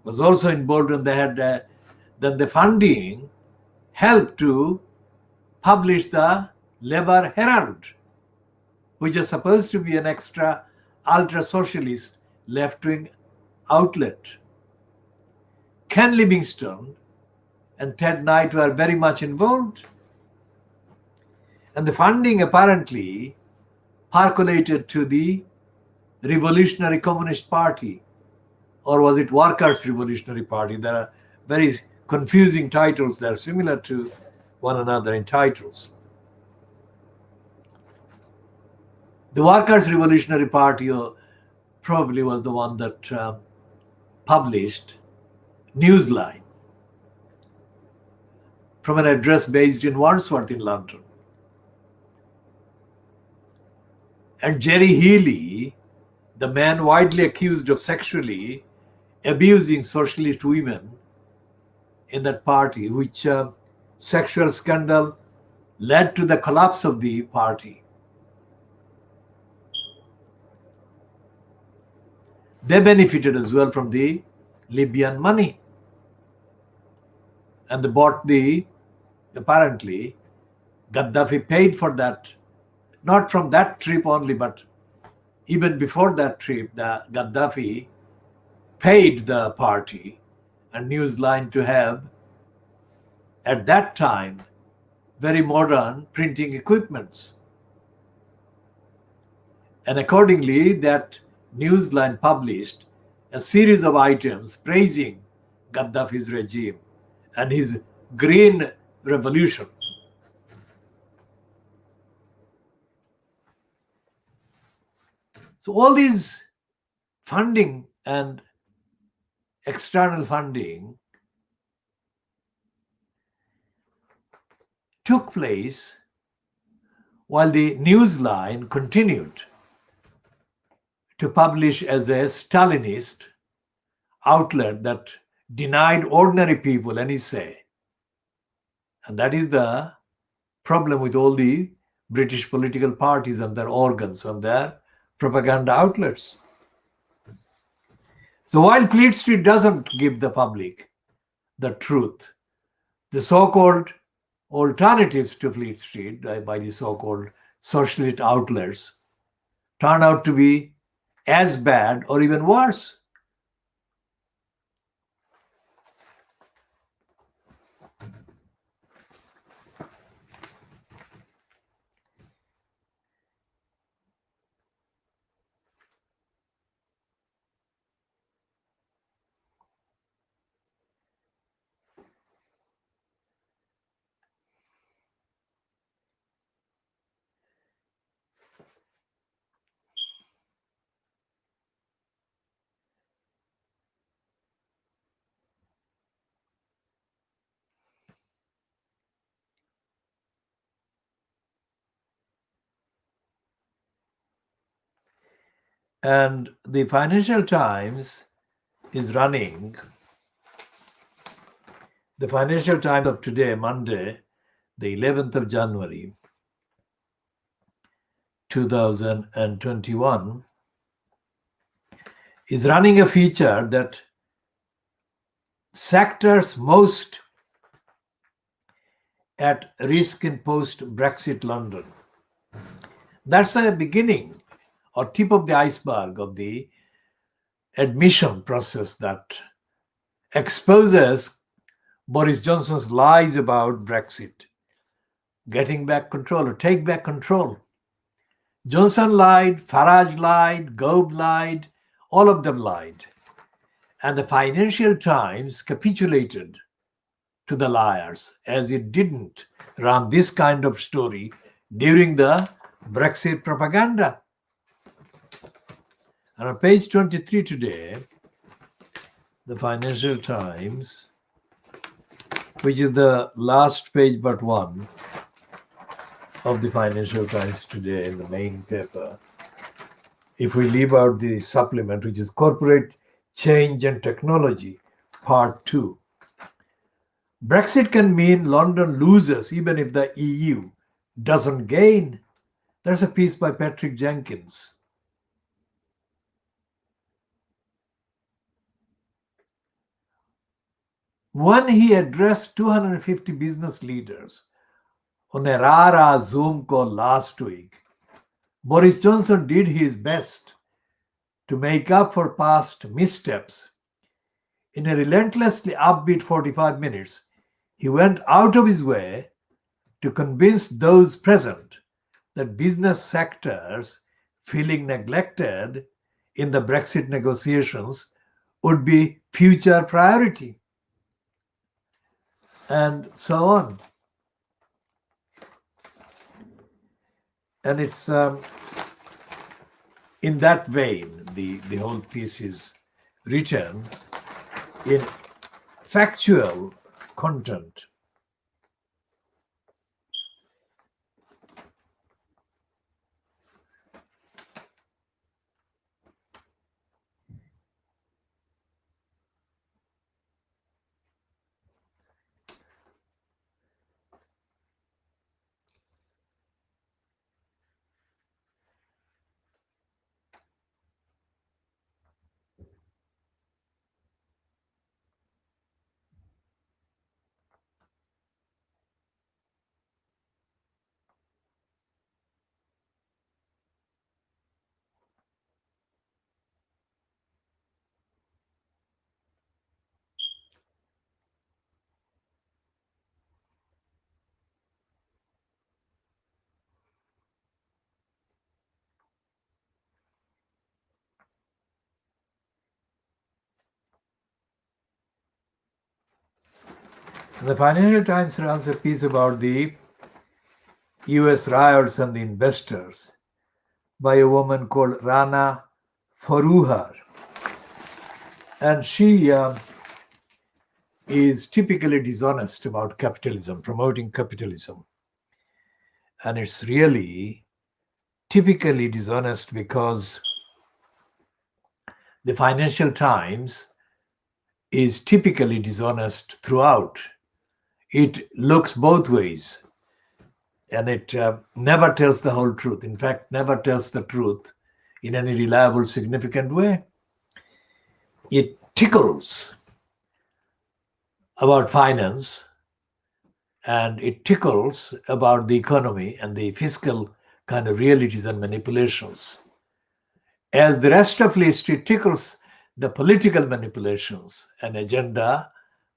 was also involved, and they had then the funding helped to publish the Labour Herald, which is supposed to be an extra ultra-socialist left-wing outlet. Ken Livingstone and Ted Knight were very much involved. And the funding apparently percolated to the Revolutionary Communist Party, or was it Workers' Revolutionary Party? There are very confusing titles. They are similar to one another in titles. The Workers' Revolutionary Party probably was the one that published Newsline from an address based in Wandsworth in London. And Jerry Healy, the man widely accused of sexually abusing socialist women in that party, which sexual scandal led to the collapse of the party. They benefited as well from the Libyan money. And they bought apparently, Gaddafi paid for that, not from that trip only, but even before that trip, the Gaddafi paid the party and Newsline to have, at that time, very modern printing equipments. And accordingly, that newsline published a series of items praising Gaddafi's regime and his green revolution. So all these funding and external funding took place while the newsline continued to publish as a Stalinist outlet that denied ordinary people any say. And that is the problem with all the British political parties and their organs and their propaganda outlets. So while Fleet Street doesn't give the public the truth, the so-called alternatives to Fleet Street by the so-called socialist outlets turn out to be as bad or even worse. And the Financial Times is running, the Financial Times of today, Monday, the 11th of January, 2021, is running a feature that sectors most at risk in post-Brexit London. That's a beginning or tip of the iceberg of the admission process that exposes Boris Johnson's lies about Brexit, getting back control or take back control. Johnson lied, Farage lied, Gove lied, all of them lied. And the Financial Times capitulated to the liars as it didn't run this kind of story during the Brexit propaganda. And on page 23 today, the Financial Times, which is the last page but one of the Financial Times today in the main paper, if we leave out the supplement, which is Corporate Change and Technology, Part 2. Brexit can mean London loses even if the EU doesn't gain. There's a piece by Patrick Jenkins. When he addressed 250 business leaders on a rara Zoom call last week, Boris Johnson did his best to make up for past missteps. In a relentlessly upbeat 45 minutes, he went out of his way to convince those present that business sectors feeling neglected in the Brexit negotiations would be future priority, and so on. And it's in that vein, the whole piece is written in factual content. The Financial Times runs a piece about the US riots and the investors by a woman called Rana Foroohar. And she is typically dishonest about capitalism, promoting capitalism. And it's really typically dishonest because the Financial Times is typically dishonest throughout. It looks both ways, and it never tells the whole truth. In fact, never tells the truth in any reliable, significant way. It tickles about finance, and it tickles about the economy and the fiscal kind of realities and manipulations. As the rest of list, it tickles the political manipulations and agenda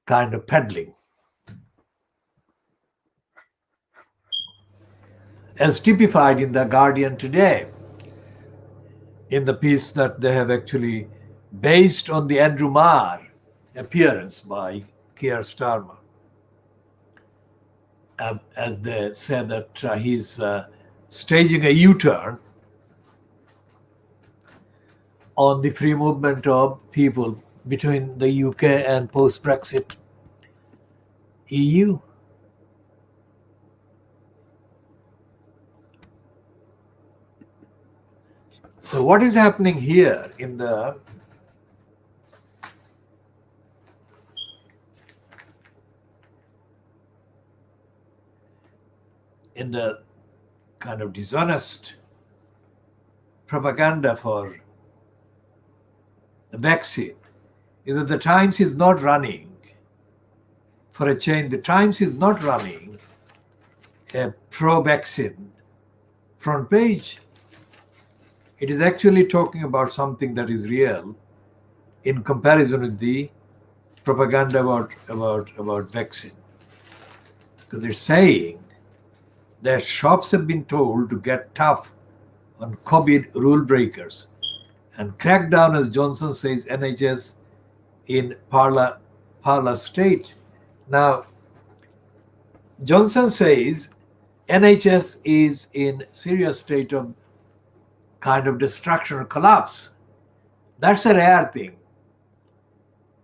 kind of peddling. As typified in The Guardian today, in the piece that they have actually based on the Andrew Marr appearance by Keir Starmer. As they said that he's staging a U-turn on the free movement of people between the UK and post-Brexit EU. So what is happening here in the kind of dishonest propaganda for the vaccine is that the Times is not running for a change. The Times is not running a pro-vaccine front page. It is actually talking about something that is real in comparison with the propaganda about vaccine. Because it's saying that shops have been told to get tough on COVID rule breakers and crack down, as Johnson says, NHS in Parla state. Now, Johnson says NHS is in serious state of kind of destruction or collapse. That's a rare thing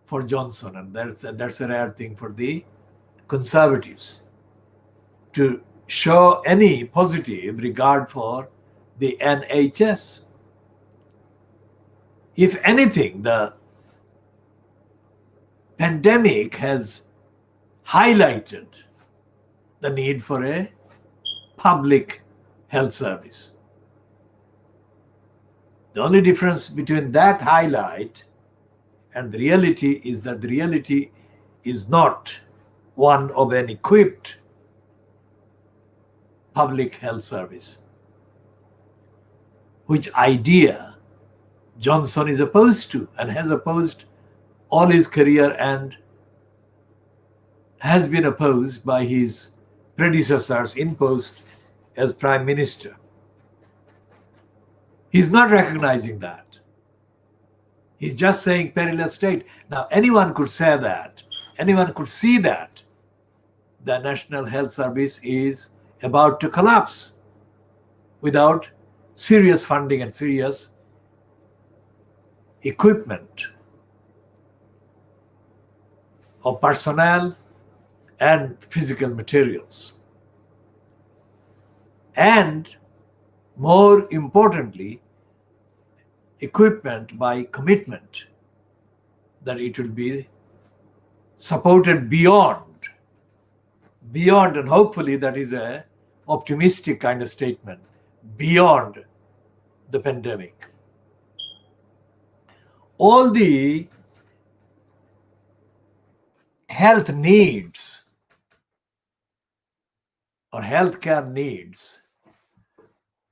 for Johnson, and that's a rare thing for the Conservatives to show any positive regard for the NHS. If anything, the pandemic has highlighted the need for a public health service. The only difference between that highlight and the reality is that the reality is not one of an equipped public health service, which idea Johnson is opposed to and has opposed all his career and has been opposed by his predecessors in post as Prime Minister. He's not recognizing that. He's just saying perilous state. Now, anyone could say that. Anyone could see that the National Health Service is about to collapse without serious funding and serious equipment of personnel and physical materials. And more importantly, equipment by commitment that it will be supported beyond, and hopefully that is a optimistic kind of statement, beyond the pandemic. All the health needs or healthcare needs,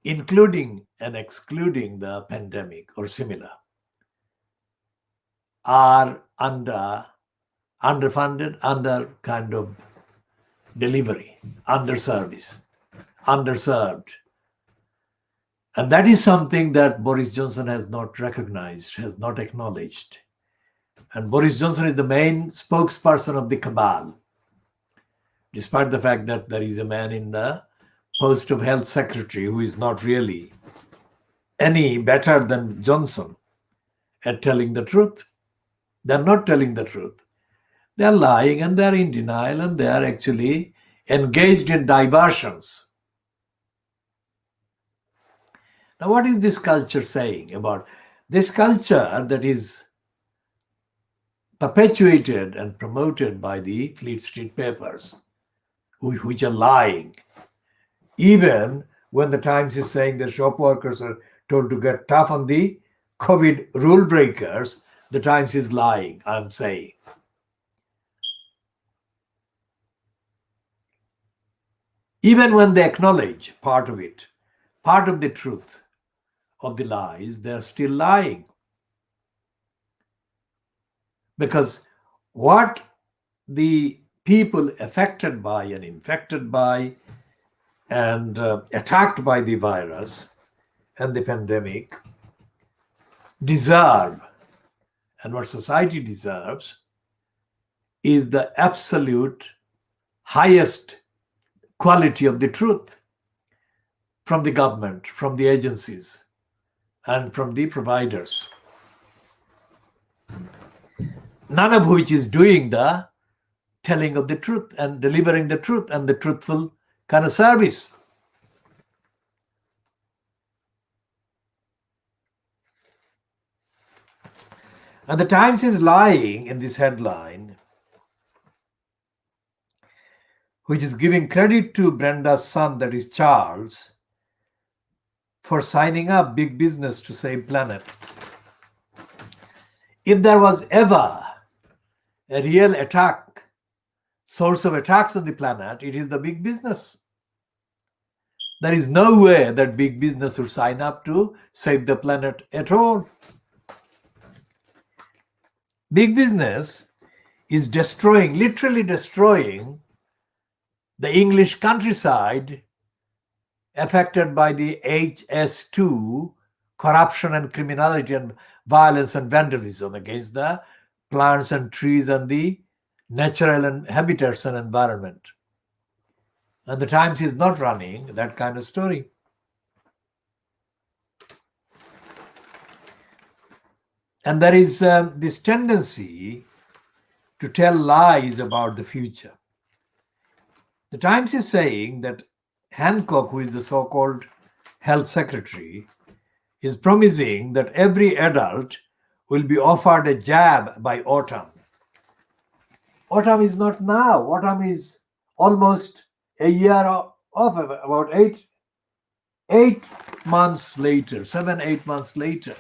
including and excluding the pandemic or similar, are underfunded, under kind of delivery, underserved. And that is something that Boris Johnson has not recognized, has not acknowledged. And Boris Johnson is the main spokesperson of the cabal. despite the fact that there is a man in the post of health secretary who is not really any better than Johnson at telling the truth. They're not telling the truth. They're lying and they're in denial and they are actually engaged in diversions. Now, what is this culture saying about this culture that is perpetuated and promoted by the Fleet Street papers, which are lying? Even when the Times is saying that shop workers are told to get tough on the COVID rule breakers, the Times is lying, I'm saying. Even when they acknowledge part of it, part of the truth of the lies, they're still lying. Because what the people affected by and infected by and attacked by the virus and the pandemic deserve, and what society deserves, is the absolute highest quality of the truth from the government, from the agencies, and from the providers. None of which is doing the telling of the truth and delivering the truth and the truthful kind of service. And the Times is lying in this headline, which is giving credit to Brenda's son, that is Charles, for signing up big business to save planet. If there was ever a real attack, source of attacks on the planet, it is the big business. There is no way that big business would sign up to save the planet at all. Big business is destroying, literally destroying, the English countryside affected by the HS2 corruption and criminality and violence and vandalism against the plants and trees and the natural and habitats and environment. And the Times is not running that kind of story. And there is this tendency to tell lies about the future. The Times is saying that Haque, who is the so-called health secretary, is promising that every adult will be offered a jab by autumn. Autumn is not now. Autumn is almost a year off, about 8 months later, 7-8 months later.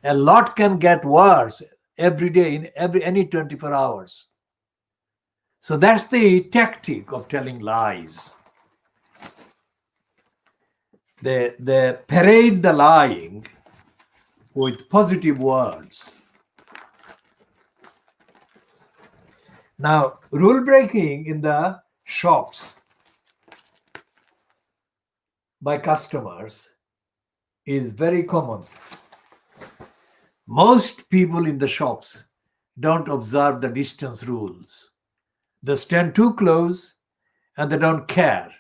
A lot can get worse every day in any 24 hours. So that's the tactic of telling lies. They parade the lying with positive words. Now, rule breaking in the shops by customers is very common. Most people in the shops don't observe the distance rules. They stand too close and they don't care.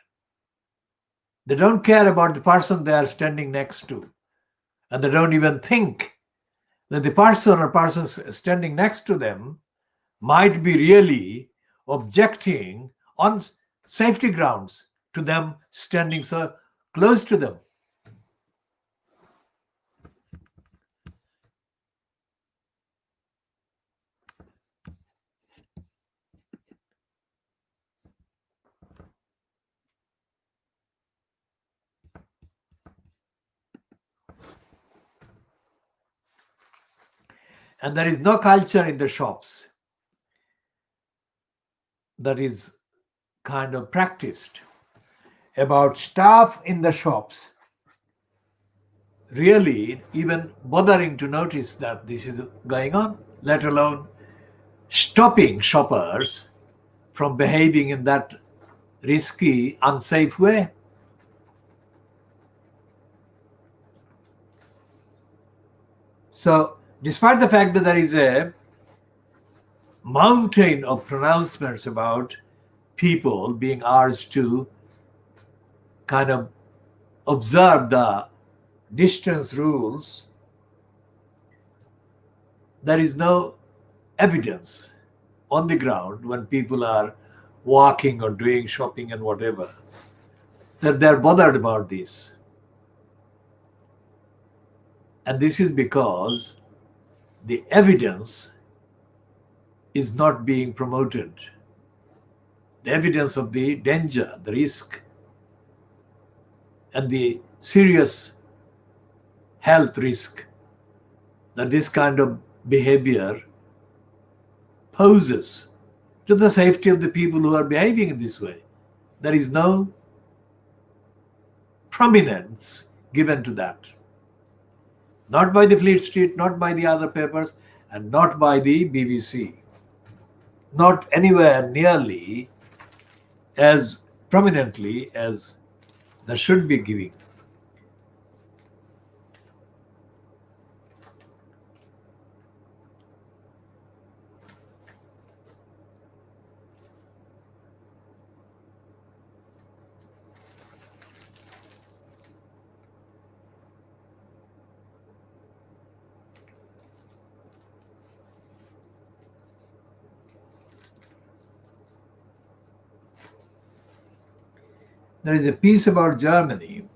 They don't care about the person they are standing next to. And they don't even think that the person or persons standing next to them might be really objecting on safety grounds to them standing so close to them. And there is no culture in the shops that is kind of practiced about staff in the shops really even bothering to notice that this is going on, let alone stopping shoppers from behaving in that risky, unsafe way. So, despite the fact that there is a mountain of pronouncements about people being urged to kind of observe the distance rules, there is no evidence on the ground when people are walking or doing shopping and whatever that they're bothered about this. And this is because the evidence is not being promoted. The evidence of the danger, the risk, and the serious health risk that this kind of behavior poses to the safety of the people who are behaving in this way. There is no prominence given to that. Not by the Fleet Street, not by the other papers, and not by the BBC. Not anywhere nearly as prominently as there should be giving. There is a piece about Germany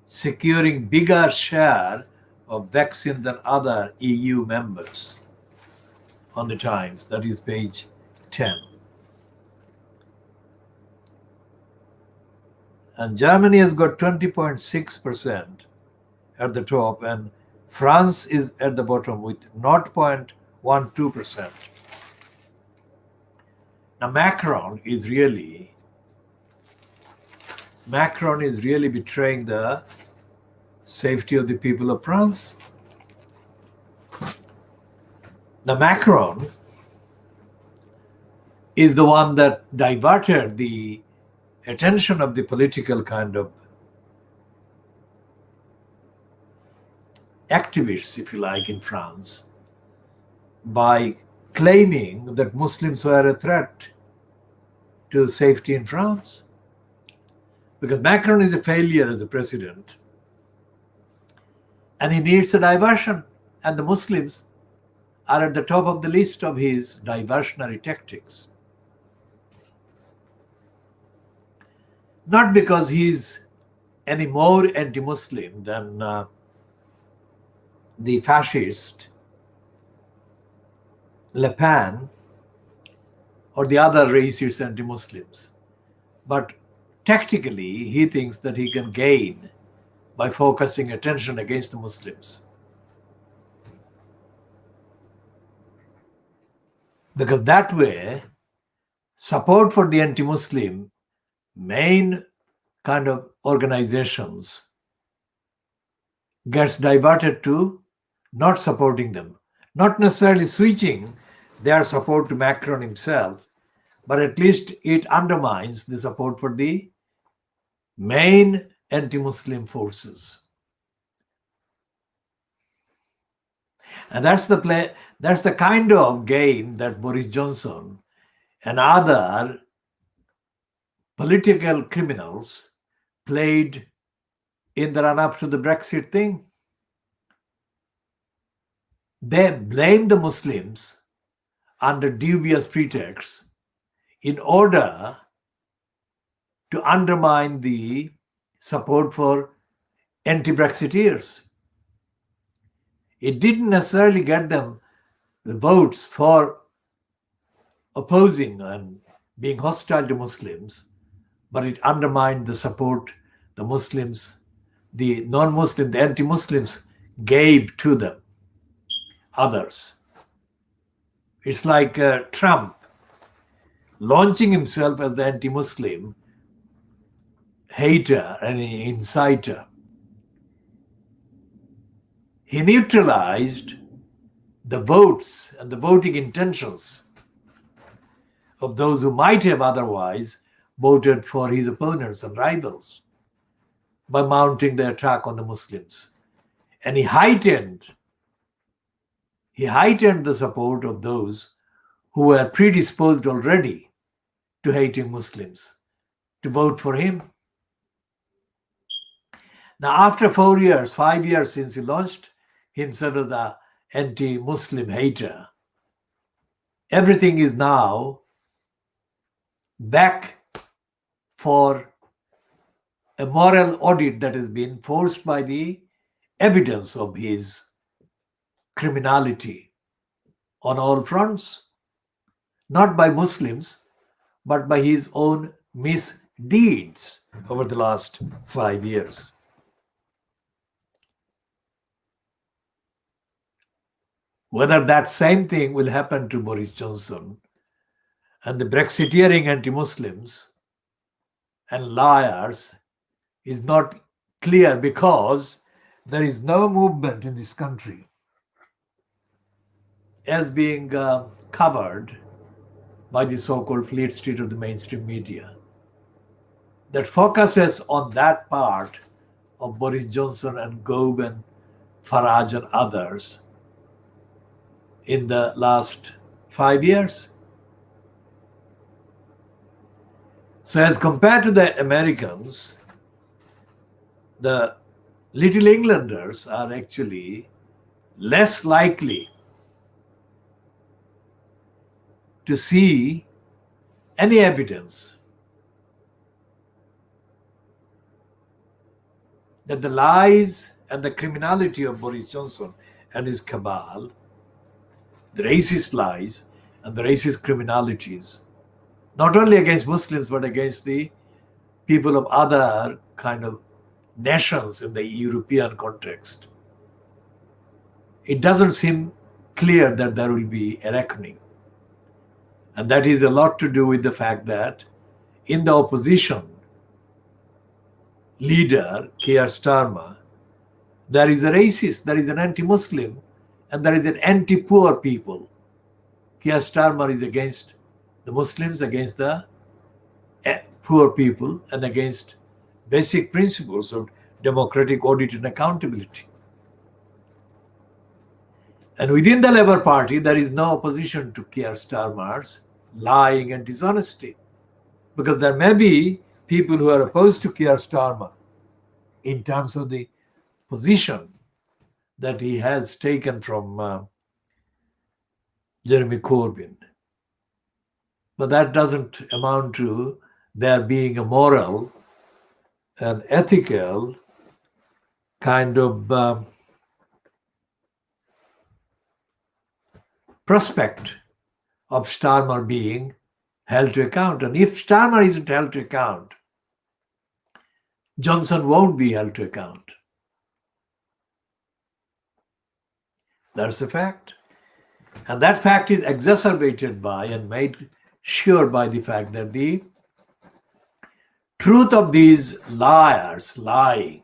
securing bigger share of vaccine than other EU members on the Times. That is page 10. And Germany has got 20.6% at the top, and France is at the bottom with 0.12%. Now Macron is really betraying the safety of the people of France. Now Macron is the one that diverted the attention of the political kind of activists, if you like, in France by claiming that Muslims were a threat to safety in France. Because Macron is a failure as a president and he needs a diversion, and the Muslims are at the top of the list of his diversionary tactics. Not because he's any more anti-Muslim than the fascist Le Pen or the other racist anti-Muslims, but tactically he thinks that he can gain by focusing attention against the Muslims. Because that way, support for the anti-Muslim main kind of organizations gets diverted to not supporting them, not necessarily switching their support to Macron himself, but at least it undermines the support for the main anti-Muslim forces. And that's the kind of game that Boris Johnson and other political criminals played in the run-up to the Brexit thing. They blamed the Muslims under dubious pretexts in order to undermine the support for anti-Brexiteers. It didn't necessarily get them the votes for opposing and being hostile to Muslims, but it undermined the support the Muslims, the non-Muslim, the anti-Muslims gave to them, others. It's like Trump launching himself as the anti-Muslim hater and inciter. He neutralized the votes and the voting intentions of those who might have otherwise voted for his opponents and rivals by mounting the attack on the Muslims. And he heightened the support of those who were predisposed already to hating Muslims to vote for him. Now, after 4 years, 5 years since he launched himself as the anti-Muslim hater, everything is now back for a moral audit that has been forced by the evidence of his criminality on all fronts, not by Muslims, but by his own misdeeds over the last 5 years. Whether that same thing will happen to Boris Johnson and the Brexiteering anti-Muslims and liars is not clear, because there is no movement in this country as being covered by the so-called Fleet Street of the mainstream media that focuses on that part of Boris Johnson and Gove and Farage and others in the last 5 years. So as compared to the Americans, the Little Englanders are actually less likely to see any evidence that the lies and the criminality of Boris Johnson and his cabal, the racist lies and the racist criminalities, not only against Muslims but against the people of other kind of nations in the European context, it doesn't seem clear that there will be a reckoning. And that is a lot to do with the fact that in the opposition leader, Keir Starmer, there is a racist, there is an anti-Muslim, and there is an anti-poor people. Keir Starmer is against the Muslims, against the poor people, and against basic principles of democratic audit and accountability. And within the Labour Party, there is no opposition to Keir Starmer's lying and dishonesty, because there may be people who are opposed to Keir Starmer in terms of the position that he has taken from Jeremy Corbyn. But that doesn't amount to there being a moral and ethical kind of prospect of Starmer being held to account. And if Starmer isn't held to account, Johnson won't be held to account. That's a fact. And that fact is exacerbated by and made sure by the fact that the truth of these liars lying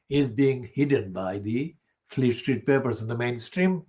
is being hidden by the Fleet Street papers in the mainstream.